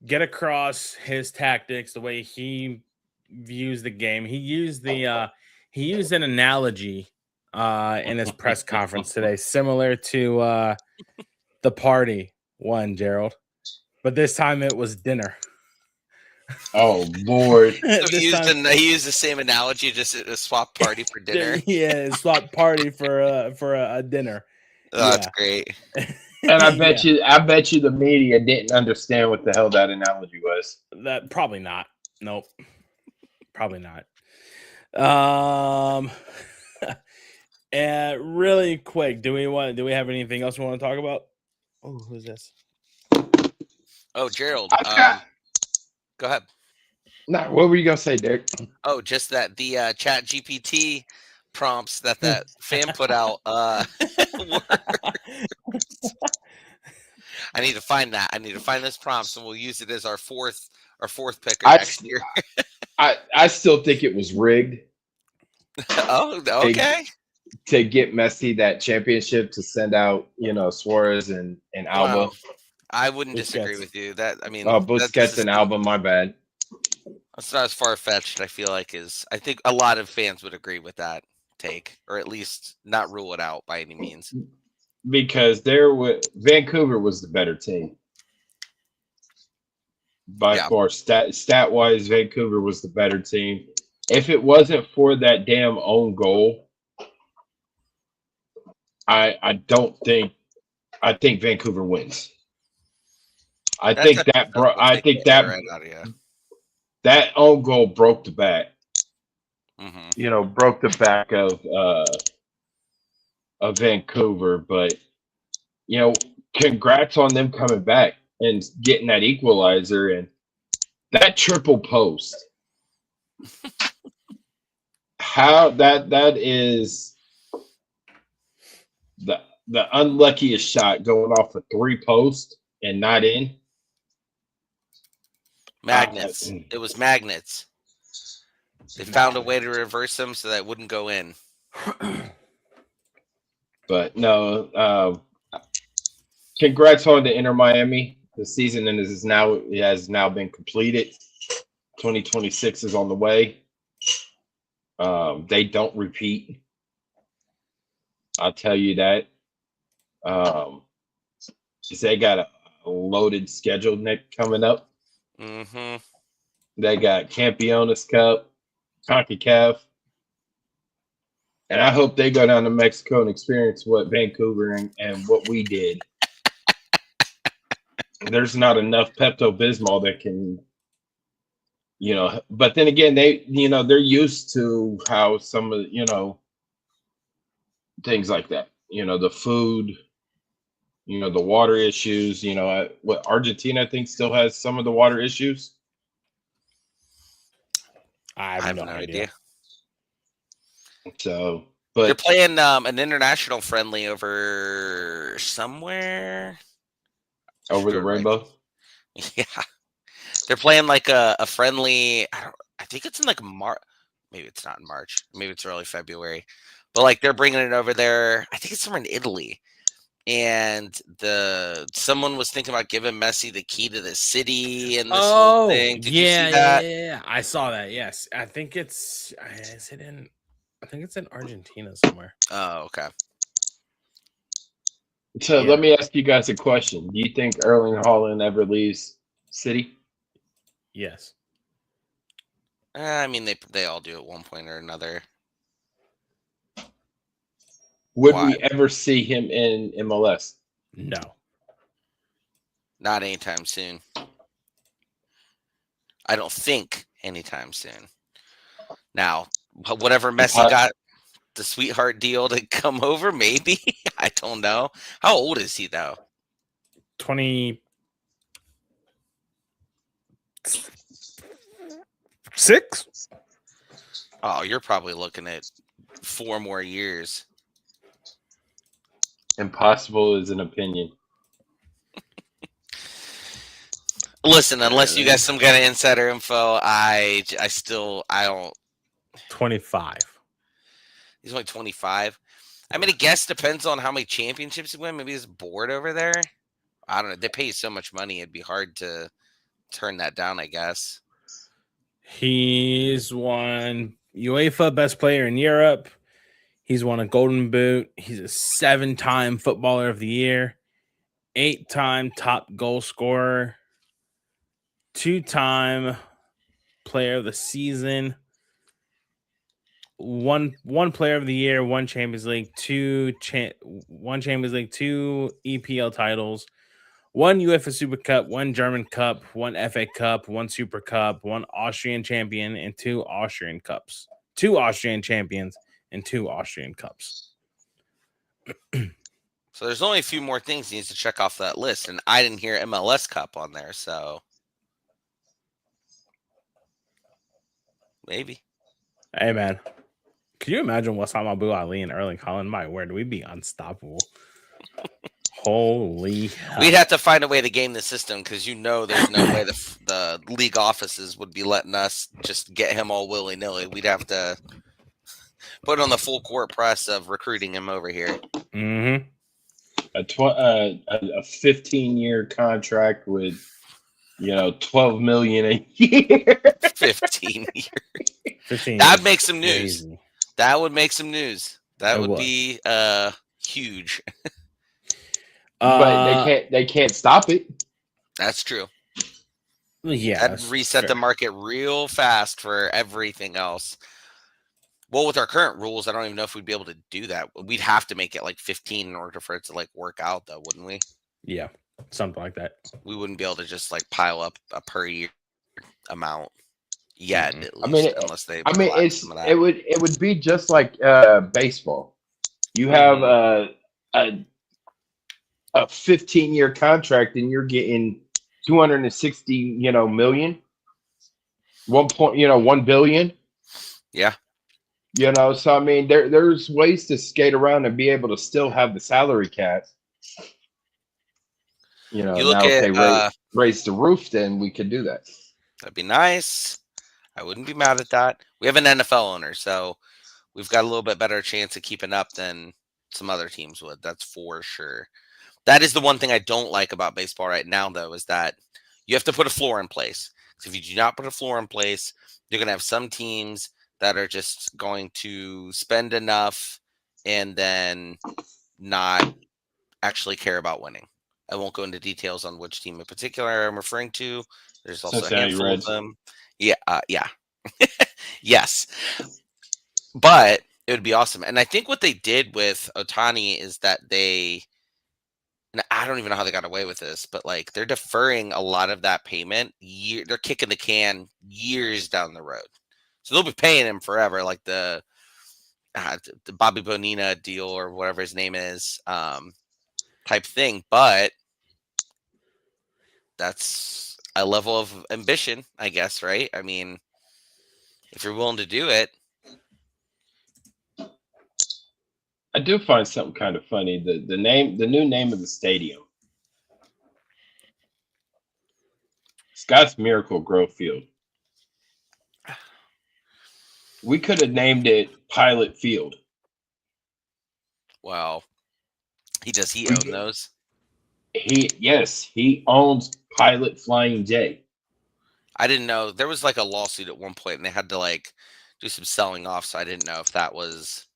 get across his tactics, the way he views the game. He used an analogy in his press conference today, similar to the party one, Jerald, but this time it was dinner. Oh Lord! So he used the same analogy, just a swap party for dinner. Yeah, swap party for a dinner. Oh, that's great. And I bet you the media didn't understand what the hell that analogy was. That probably not. Nope. Probably not. Really quick, do we have anything else we want to talk about? Oh, who's this? Oh, Jerald. I got, Go ahead. nah, what were you gonna say, Derek? Oh, just that the Chat GPT prompts that fan put out. I need to find that. I need to find this prompts, and we'll use it as our fourth picker next year. I still think it was rigged. Oh, okay. To get Messi that championship, to send out, Suarez and Alba. Wow. I wouldn't disagree with you. Busquets and Alba, my bad. That's not as far fetched. I feel like I think a lot of fans would agree with that take, or at least not rule it out by any means. Because Vancouver was the better team. By far, stat wise, Vancouver was the better team. If it wasn't for that damn own goal, I think Vancouver wins. That own goal broke the back. Mm-hmm. Broke the back of Vancouver, but congrats on them coming back and getting that equalizer and that triple post. How that is the unluckiest shot, going off a 3 post and not in. Magnets. It was magnets. They found a way to reverse them so that it wouldn't go in. But no, congrats on the Inter Miami. The season has now been completed. 2026 is on the way. They don't repeat. I'll tell you that. They got a loaded schedule coming up. Mm-hmm. They got Campeones Cup, CONCACAF. And I hope they go down to Mexico and experience what Vancouver and what we did. There's not enough Pepto-Bismol that can, but then again, they're used to how some of, things like that, the food, the water issues, what Argentina, I think, still has some of the water issues. I have no idea. So, but they're playing an international friendly over somewhere over the rainbow. Yeah, they're playing like a friendly. I think it's in like March. Maybe it's not in March. Maybe it's early February. But like they're bringing it over there. I think it's somewhere in Italy. And someone was thinking about giving Messi the key to the city and this whole thing. Did you see that? Yeah. I saw that. Yes, I think it's. I think it's in Argentina somewhere. Oh, okay. So let me ask you guys a question. Do you think Erling Haaland ever leaves City? Yes. I mean, they all do at one point or another. Would we ever see him in MLS? No. Not anytime soon. I don't think anytime soon. Now, whatever Messi got the sweetheart deal to come over, maybe. I don't know. How old is he, though? 26? Oh, you're probably looking at 4 more years. Impossible is an opinion. Listen, unless you got some kind of insider info, I don't. 25. He's only 25. I mean, I guess depends on how many championships he win. Maybe he's bored over there. I don't know. They pay you so much money; it'd be hard to turn that down, I guess. He's won UEFA Best Player in Europe. He's won a Golden Boot. He's a 7-time Footballer of the Year, 8-time top goal scorer, 2-time Player of the Season, one Player of the Year, 1 Champions League, 2 Champions League, 2 EPL titles, 1 UEFA Super Cup, 1 German Cup, 1 FA Cup, 1 Super Cup, 1 Austrian champion, and 2 Austrian Cups. 2 Austrian champions and 2 Austrian Cups. So there's only a few more things he needs to check off that list, and I didn't hear MLS Cup on there, so maybe. Hey, man. Can you imagine Wissam Abu Ali and Erling Haaland? My word, we'd be unstoppable. Holy hell. We'd have to find a way to game the system because there's no way the league offices would be letting us just get him all willy-nilly. We'd have to put on the full court press of recruiting him over here. Mm-hmm. A 15-year contract with 12 million a year. 15 years. 15 That'd make some news. crazy. That would make some news. That It would would. be huge. But they can't stop it. That's true. Yeah, That'd that's reset the fair. market real fast for everything else. Well, with our current rules, I don't even know if we'd be able to do that. We'd have to make it like 15 in order for it to like work out, though, wouldn't we? Yeah, something like that. We wouldn't be able to just like pile up a per year amount yet, Mhm. at I least, mean, unless they. I mean, relax some of that. it would be just like baseball. You have a 15-year contract, and you're getting 260 million. 1 billion. Yeah. So I mean, there's ways to skate around and be able to still have the salary cap. You look now if at, they raise the roof, then we could do that. That'd be nice. I wouldn't be mad at that. We have an NFL owner, so we've got a little bit better chance of keeping up than some other teams would. That's for sure. That is the one thing I don't like about baseball right now, though, is that you have to put a floor in place. Because if you do not put a floor in place, you're going to have some teams that are just going to spend enough and then not actually care about winning. I won't go into details on which team in particular I'm referring to. There's also a handful of them. Yeah. Yeah. Yes. But it would be awesome. And I think what they did with Ohtani is that and I don't even know how they got away with this, but like they're deferring a lot of that payment. They're kicking the can years down the road. So they'll be paying him forever, like the Bobby Bonilla deal or whatever his name is, type thing. But that's a level of ambition, I guess, right? I mean, if you're willing to do it. I do find something kind of funny. The new name of the stadium, Scott's Miracle Grove Field. We could have named it Pilot Field. Well, he own those? He owns Pilot Flying J. I didn't know there was like a lawsuit at one point, and they had to like do some selling off. So I didn't know if that was.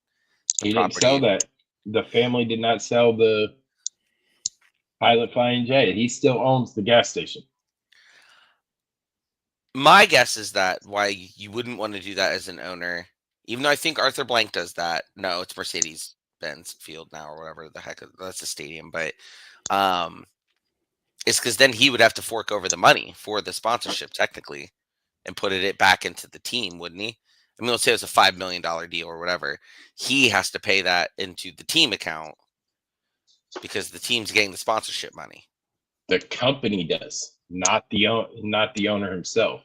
He didn't sell that. The family did not sell the Pilot Flying J. He still owns the gas station. My guess is that why you wouldn't want to do that as an owner, even though I think Arthur Blank does that. No, it's Mercedes-Benz Field now or whatever the heck. That's a stadium, but it's because then he would have to fork over the money for the sponsorship technically and put it back into the team, wouldn't he? I mean, let's say it was a $5 million deal or whatever. He has to pay that into the team account because the team's getting the sponsorship money. The company does, not the owner himself.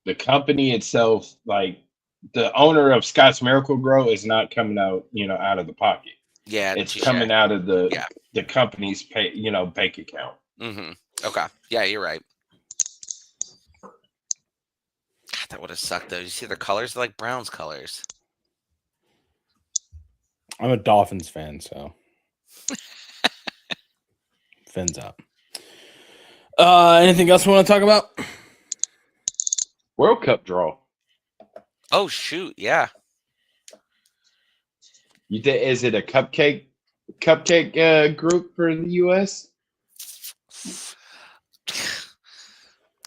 The company itself, like the owner of Scott's Miracle Grow, is not coming out, out of the pocket. Yeah, it's coming out of the company's bank account. Mm-hmm. Okay, yeah, you're right. God, that would have sucked though. You see their colors? They're like Browns colors. I'm a Dolphins fan, so fins up. Anything else we want to talk about? World Cup draw. Oh shoot, yeah. Is it a cupcake group for the U.S.?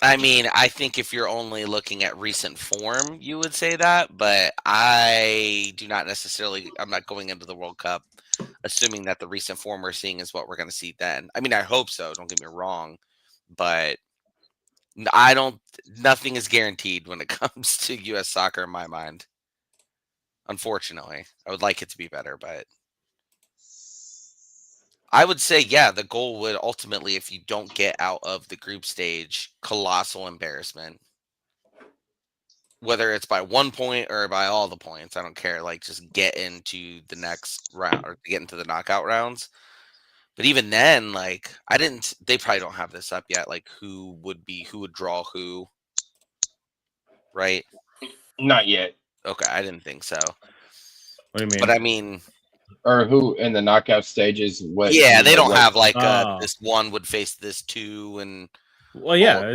I mean, I think if you're only looking at recent form, you would say that, but I do not necessarily. I'm not going into the World Cup assuming that the recent form we're seeing is what we're going to see then. I mean, I hope so. Don't get me wrong, but I don't. Nothing is guaranteed when it comes to U.S. soccer in my mind. Unfortunately, I would like it to be better, but I would say, yeah, the goal would ultimately, if you don't get out of the group stage, colossal embarrassment. Whether it's by 1 point or by all the points, I don't care. Like, just get into the next round or get into the knockout rounds. But even then, like, they probably don't have this up yet. Like, who would draw who, right? Not yet. Okay, I didn't think so. What do you mean? But I mean, Or who in the knockout stages? What? yeah, they don't what- have like Oh. this one would face this two and Well, yeah, all of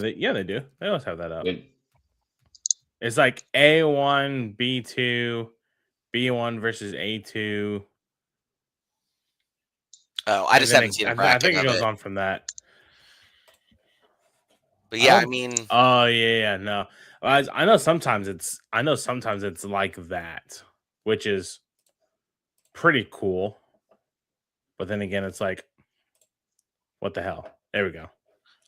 they do. They always have that up. it- It's like A1, B2, B1 versus A2. Oh, I just And then haven't seen a I bracket think it of goes it. on from that. But yeah, I Oh. mean, Oh yeah, no. I know sometimes it's like that, which is pretty cool. But then again, it's like, what the hell? There we go.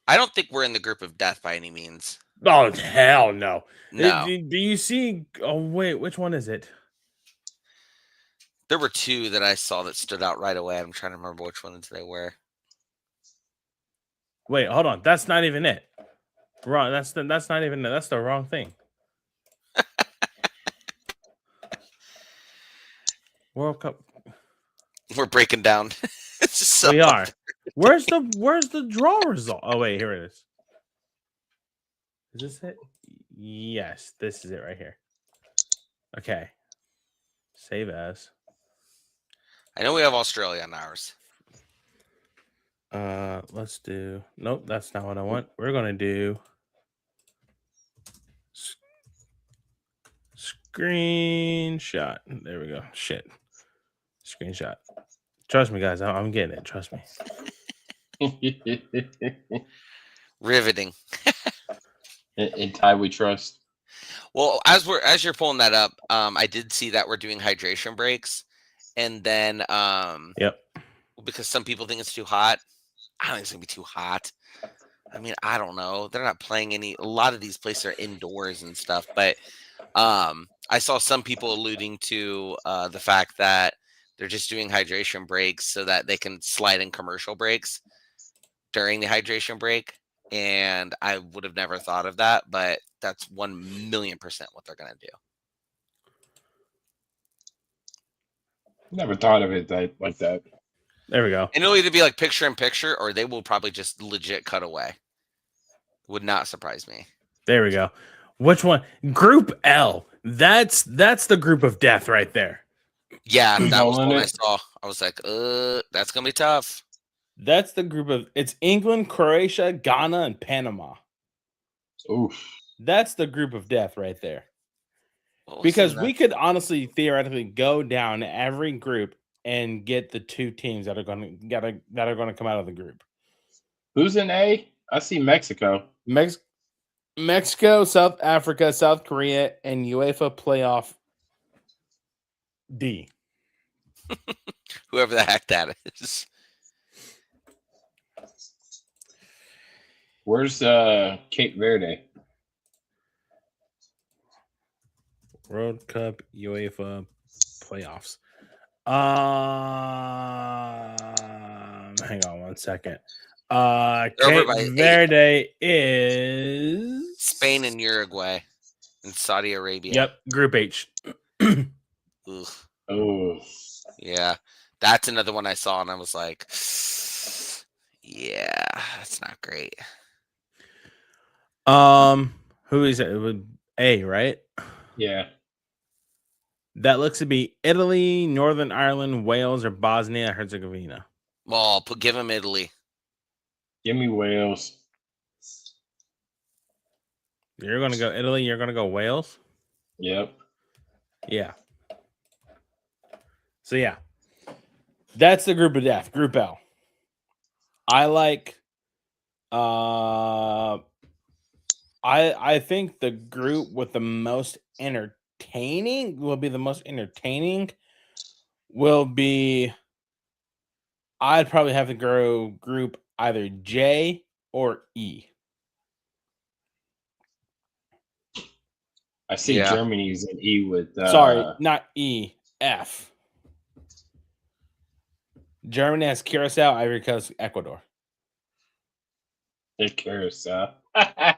I don't think we're in the group of death by any means. Oh hell no. No, Do you see? Oh wait, which one is it? there were two that I saw that stood out right away. I'm trying to remember which ones they were. Wait, hold on. That's not even it. Wrong. That's not even it. That's the wrong thing. World Cup. We're breaking down. It's just so We are. Where's the draw result? Oh wait, here it is. Is this it? Yes, this is it right here. Okay. Save as. I know we have Australia on ours. Let's do. Nope, that's not what I want. We're gonna do screenshot. There we go. Shit. Screenshot. Trust me, guys. I'm getting it. Trust me. Riveting. in Ty we trust. Well, as you're pulling that up, I did see that we're doing hydration breaks, and then Yep. because some people think it's too hot. I don't think it's gonna be too hot. I mean, I don't know. They're not playing a lot of these places are indoors and stuff, but I saw some people alluding to the fact that they're just doing hydration breaks so that they can slide in commercial breaks during the hydration break. And I would have never thought of that, but that's 1,000,000% what they're gonna do. Never thought of it like that. There we go. And it'll either be like picture in picture, or they will probably just legit cut away. Would not surprise me. There we go. Which one? Group L. That's the group of death right there. Yeah, that was Calling one I it. saw. I was like, that's gonna be tough. That's the group of. It's England, Croatia, Ghana, and Panama. Oof. That's the group of death right there. What was Because in we that? could honestly, theoretically, go down every group and get the two teams that are going to come out of the group. Who's in A? I see Mexico. Mexico, South Africa, South Korea, and UEFA playoff D. Whoever the heck that is. Where's Cape Verde? World Cup UEFA playoffs. Hang on one second. over Cape by 8. Verde is Spain and Uruguay and Saudi Arabia. Yep, Group H. Ugh. Oh, Yeah. That's another one I saw and I was like, yeah, that's not great. Who is it? It would A, right? yeah. That looks to be Italy, Northern Ireland, Wales, or Bosnia Herzegovina. Well, give them Italy. Give me Wales. You're gonna go Italy. You're gonna go Wales. Yep. Yeah. So yeah, that's the group of death. Group L. I like. I think the group with the most entertaining will be the most entertaining. Will be. I'd probably have to go group either J or E. I see Yeah. Germany's in E with. Sorry, not E. F. Germany has Curacao, Ivory Coast, Ecuador. It cares. I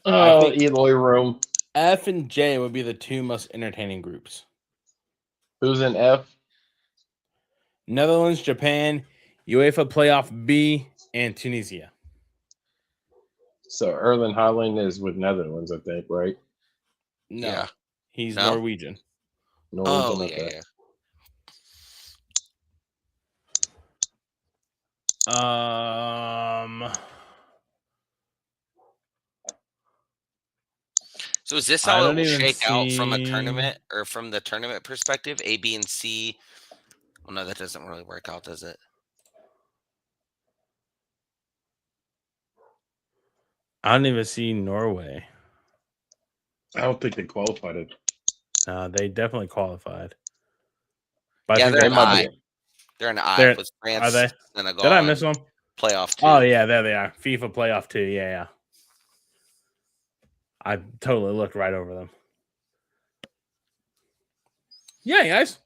think Eloy Rome. F and J would be the two most entertaining groups. Who's in F? Netherlands, Japan, UEFA Playoff B, and Tunisia. So Erling Haaland is with Netherlands, I think, right? No, Yeah. he's No? Norwegian. Norwegian, Oh, okay. yeah. So is this I how it don't will even shake out from a see- tournament or from the tournament perspective? A, B, and C. Well, no, that doesn't really work out, does it? I don't even see Norway. I don't think they qualified it. They definitely qualified. But Yeah, I think they're an might I. be. They're an I They're- with are France. they? Senegal, Did I and miss one? playoff 2. Oh yeah, there they are. FIFA Playoff 2. Yeah. I totally looked right over them. Yeah, guys.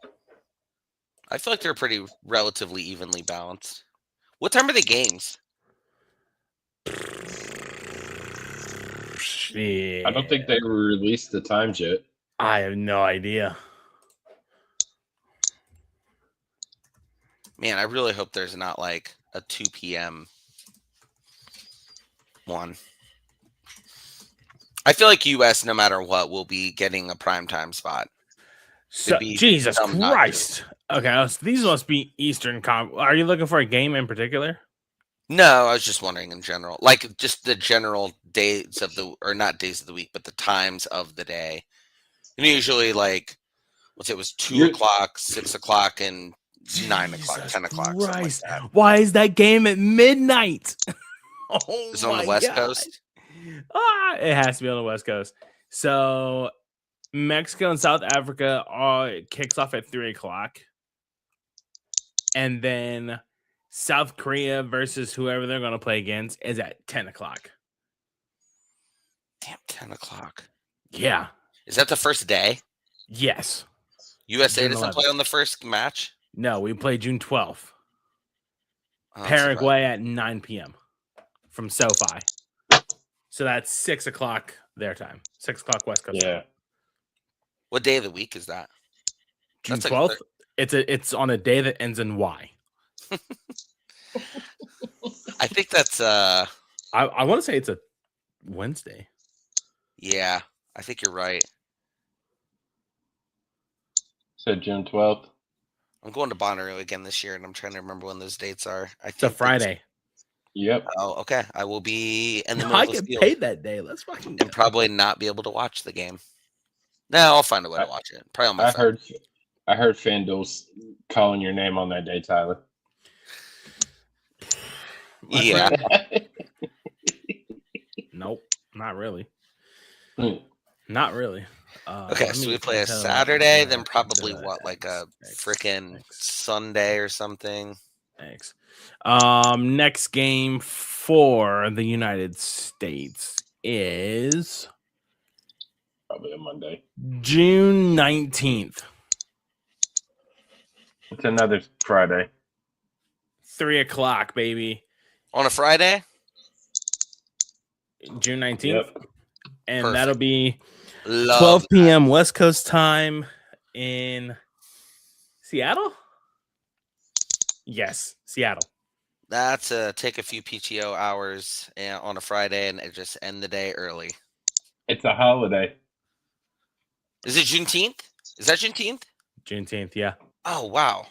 I feel like they're pretty relatively evenly balanced. What time are the games? I don't think they released the times yet. I have no idea. Man, I really hope there's not like a 2 p.m. one. I feel like US, no matter what, will be getting a primetime spot. So, be Jesus dumb not to. Christ. Okay, so these must be Eastern. Are you looking for a game in particular? No, I was just wondering in general, like just the general days of the, or not days of the week, but the times of the day. And usually, like, let's say it was 2 o'clock, 6 o'clock, and 9 o'clock, 10 o'clock. Something like that. Why is that game at midnight? Oh, Is it on the West Coast? It has to be on the West Coast. So Mexico and South Africa it kicks off at 3 o'clock. And then South Korea versus whoever they're going to play against is at 10 o'clock. Damn, 10 o'clock. Yeah. Is that the first day? Yes. USA June doesn't 11th. play on the first match? No, we play June 12th. Oh, that's right. Paraguay at 9 p.m. from SoFi. So that's 6 o'clock their time. 6 o'clock West Coast. Yeah. Time. What day of the week is that? June That's like 12th. It's on a day that ends in Y. I think that's I want to say it's a Wednesday. yeah, I think you're right. Said June 12th. I'm going to Bonnaroo again this year, and I'm trying to remember when those dates are. It's a Friday. Yep. Oh, okay. I will be in the No, middle I of the get field paid that day. Let's fucking and probably not be able to watch the game. No, I'll find a way to watch it. Probably on my phone. I heard FanDuel's calling your name on that day, Tyler. Yeah. Nope, not really. Hmm. Not really. Okay, so we play a Saturday, then probably what, like a freaking Sunday or something. Thanks. Next game for the United States is Probably a Monday. June 19th. It's another Friday. 3 o'clock, baby. On a Friday? June 19th. Yep. And Perfect. that'll be Love 12 p.m. West Coast time in Seattle? Yes, Seattle. That's take a few PTO hours on a Friday and just end the day early. It's a holiday. Is it Juneteenth? Is that Juneteenth? Juneteenth, yeah. Oh, wow.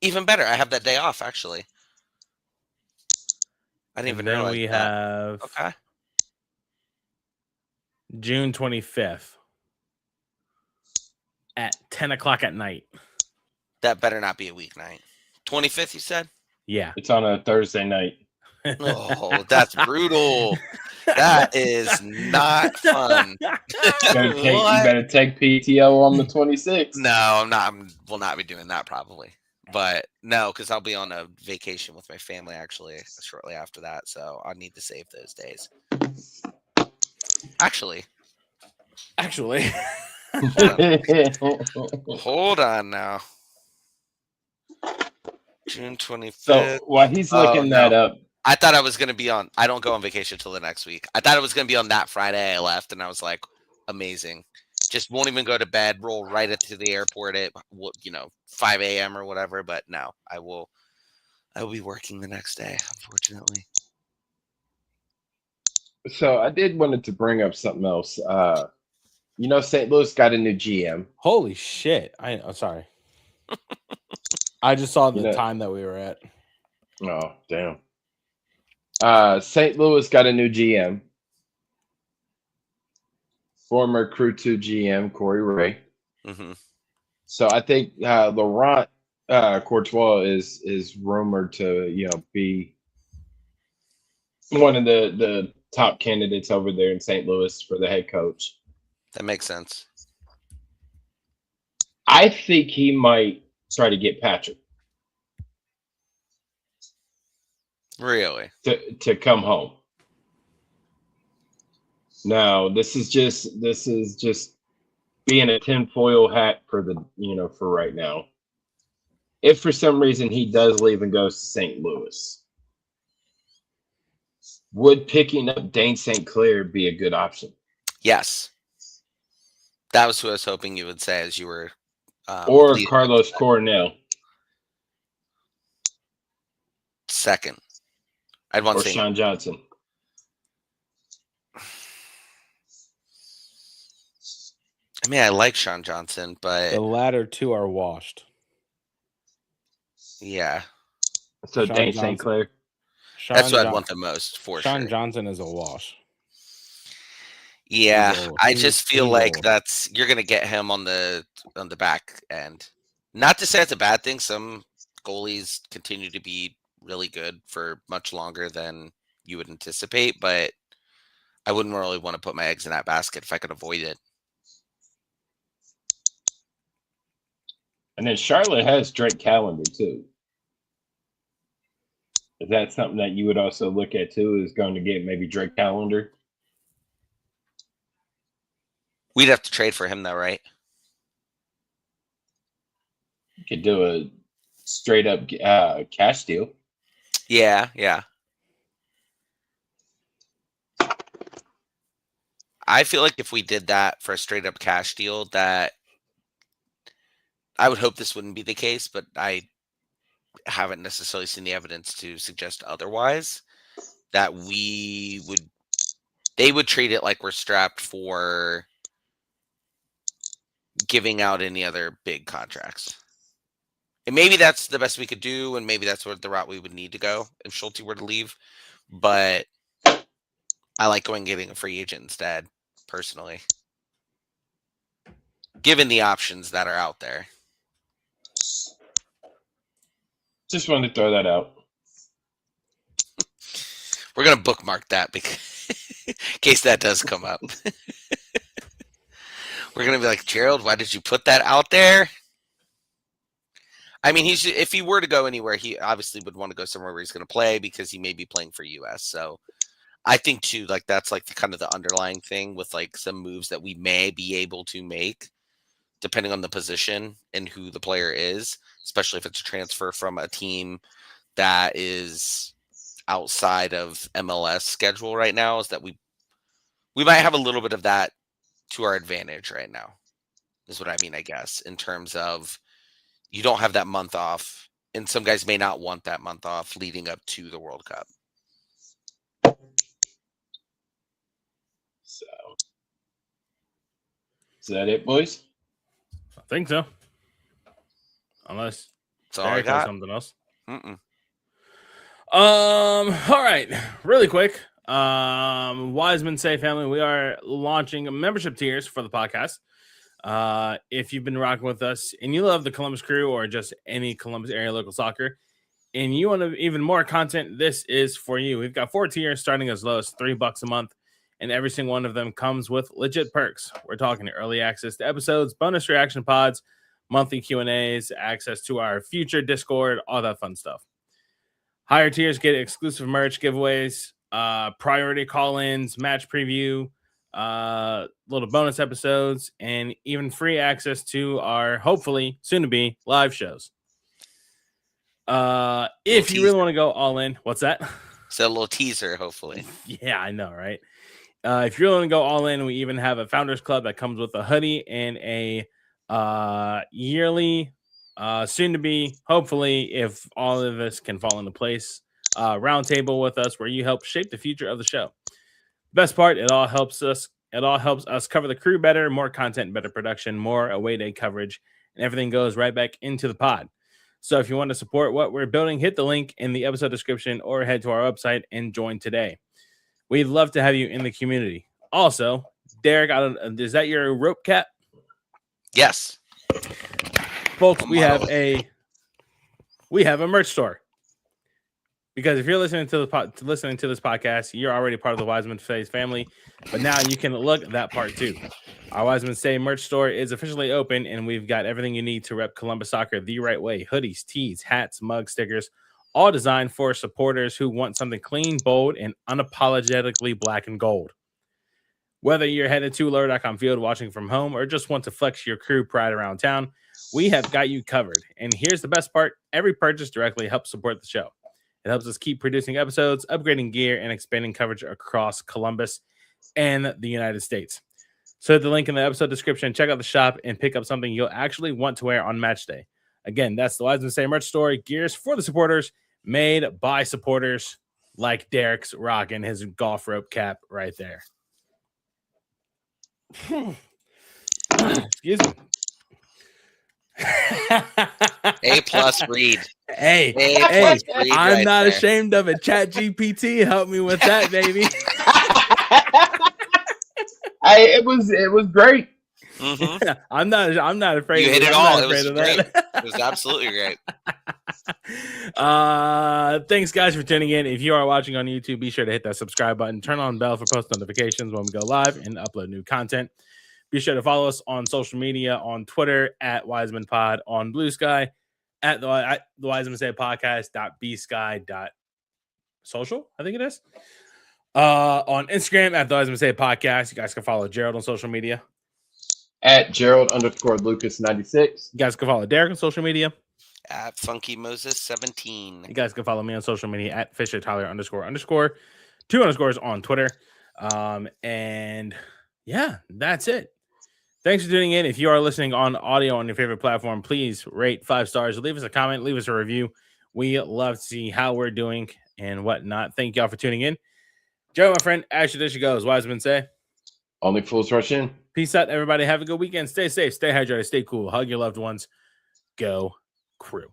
Even better. I have that day off, actually. I didn't even then realize we that. have Okay. June 25th at 10 o'clock at night. That better not be a weeknight. 25th, you said? Yeah. It's on a Thursday night. Oh, that's brutal. That is not fun. You better take PTO on the 26th. No, I'm not. Will not be doing that probably. But no, because I'll be on a vacation with my family actually shortly after that. So I need to save those days. Actually, hold on now. June 25th. So while he's looking that up, I thought I was going to be on. I don't go on vacation till the next week. I thought it was going to be on that Friday I left, and I was like, amazing. Just won't even go to bed. Roll right into the airport at 5 a.m. or whatever. But no, I will be working the next day, unfortunately. so I did wanted to bring up something else. St. Louis got a new GM. Holy shit! I'm sorry. I just saw the time that we were at. Oh damn. St. Louis got a new GM. Former Crew 2 GM Corey Ray. Mm-hmm. So I think Laurent Courtois is rumored to be one of the top candidates over there in St. Louis for the head coach. That makes sense. I think he might try to get Patrick. Really? To come home. Now, this is just being a tinfoil hat for for right now. If for some reason he does leave and goes to St. Louis, would picking up Dane St. Clair be a good option? Yes. That was who I was hoping you would say as you were. Or Carlos Coronel. Second. I'd want to say Sean Johnson. I mean, I like Sean Johnson, but the latter two are washed. Yeah. So Dane St. Clair. That's what I'd want the most for Sean sure. Johnson is a wash. Yeah, I just feel like you're gonna get him on the back end. Not to say it's a bad thing. Some goalies continue to be really good for much longer than you would anticipate, but I wouldn't really want to put my eggs in that basket if I could avoid it. And then Charlotte has Drake Callender too. Is that something that you would also look at too? Is going to get maybe Drake Callender? We'd have to trade for him though, right? You could do a straight up cash deal. Yeah. I feel like if we did that for a straight up cash deal, that I would hope this wouldn't be the case, but I haven't necessarily seen the evidence to suggest otherwise, that they would treat it like we're strapped for giving out any other big contracts. And maybe that's the best we could do, and maybe that's what the route we would need to go if Schulte were to leave. But I like getting a free agent instead, personally, given the options that are out there. Just wanted to throw that out. We're going to bookmark that because in case that does come up. We're going to be like, Jerald, why did you put that out there? I mean, if he were to go anywhere, he obviously would want to go somewhere where he's going to play because he may be playing for US. So I think too, that's kind of the underlying thing with some moves that we may be able to make depending on the position and who the player is, especially if it's a transfer from a team that is outside of MLS schedule right now, is that we might have a little bit of that to our advantage right now, is what I mean, I guess, in terms of you don't have that month off, and some guys may not want that month off leading up to the World Cup. So, is that it, boys? I think so. Unless Derek has something else. Mm-mm. All right, really quick. Wisemen Say family, we are launching membership tiers for the podcast. If you've been rocking with us and you love the Columbus Crew or just any Columbus area local soccer, and you want even more content, this is for you. We've got 4 tiers starting as low as $3 a month, and every single one of them comes with legit perks. We're talking early access to episodes, bonus reaction pods, monthly Q&As, access to our future Discord, all that fun stuff. Higher tiers get exclusive merch giveaways, priority call-ins, match preview, little bonus episodes, and even free access to our hopefully soon-to-be live shows. If you really want to go all in, what's that? It's a little teaser, hopefully. Yeah, I know, right? If you're willing to go all in, we even have a founders club that comes with a hoodie and a yearly, soon to be, hopefully, if all of this can fall into place, roundtable with us where you help shape the future of the show. Best part, it all helps us cover the crew better, more content, better production, more away day coverage, and everything goes right back into the pod. So if you want to support what we're building, hit the link in the episode description or head to our website and join today. We'd love to have you in the community. Also, Derik, is that your rope cap? Yes. Folks, we have a merch store. Because if you're listening to this podcast, you're already part of the Wiseman Phase family, but now you can look that part too. Our Wiseman Say merch store is officially open, and we've got everything you need to rep Columbus soccer the right way: hoodies, tees, hats, mugs, stickers, all designed for supporters who want something clean, bold, and unapologetically black and gold. Whether you're headed to lower.com field watching from home or just want to flex your crew pride around town, we have got you covered. And here's the best part: every purchase directly helps support the show. It helps us keep producing episodes, upgrading gear, and expanding coverage across Columbus and the United States. So hit the link in the episode description, check out the shop, and pick up something you'll actually want to wear on match day. Again, that's the Wiseman Say merch store, gears for the supporters, made by supporters, like Derik's rocking his golf rope cap right there. Excuse me. A+ read. Hey, read I'm right not there. ashamed of it. Chat GPT helped me with that, baby. It was great. Mm-hmm. I'm not afraid. You hit it I'm all. not It was afraid of that. It was absolutely great. Thanks guys for tuning in. If you are watching on YouTube, be sure to hit that subscribe button, turn on bell for post notifications when we go live and upload new content. Be sure to follow us on social media, on Twitter at Wiseman Pod, on Blue Sky at the Wiseman Say podcast.bsky.social, I think it is. On Instagram at the Wiseman Say Podcast. You guys can follow Jerald on social media At Jerald_Lucas96. You guys can follow Derik on social media. At Funky Moses 17. You guys can follow me on social media at Fisher Tyler __. 2 underscores on Twitter. And yeah, that's it. Thanks for tuning in. If you are listening on audio on your favorite platform, please rate 5 stars. Leave us a comment. Leave us a review. We love to see how we're doing and whatnot. Thank y'all for tuning in. Joe, my friend, as tradition goes, Wiseman Say, Only fools rush in. peace out, everybody. Have a good weekend. Stay safe. Stay hydrated. Stay cool. Hug your loved ones. Go Crew.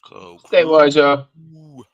Go. Stay wise, y'all. Ooh.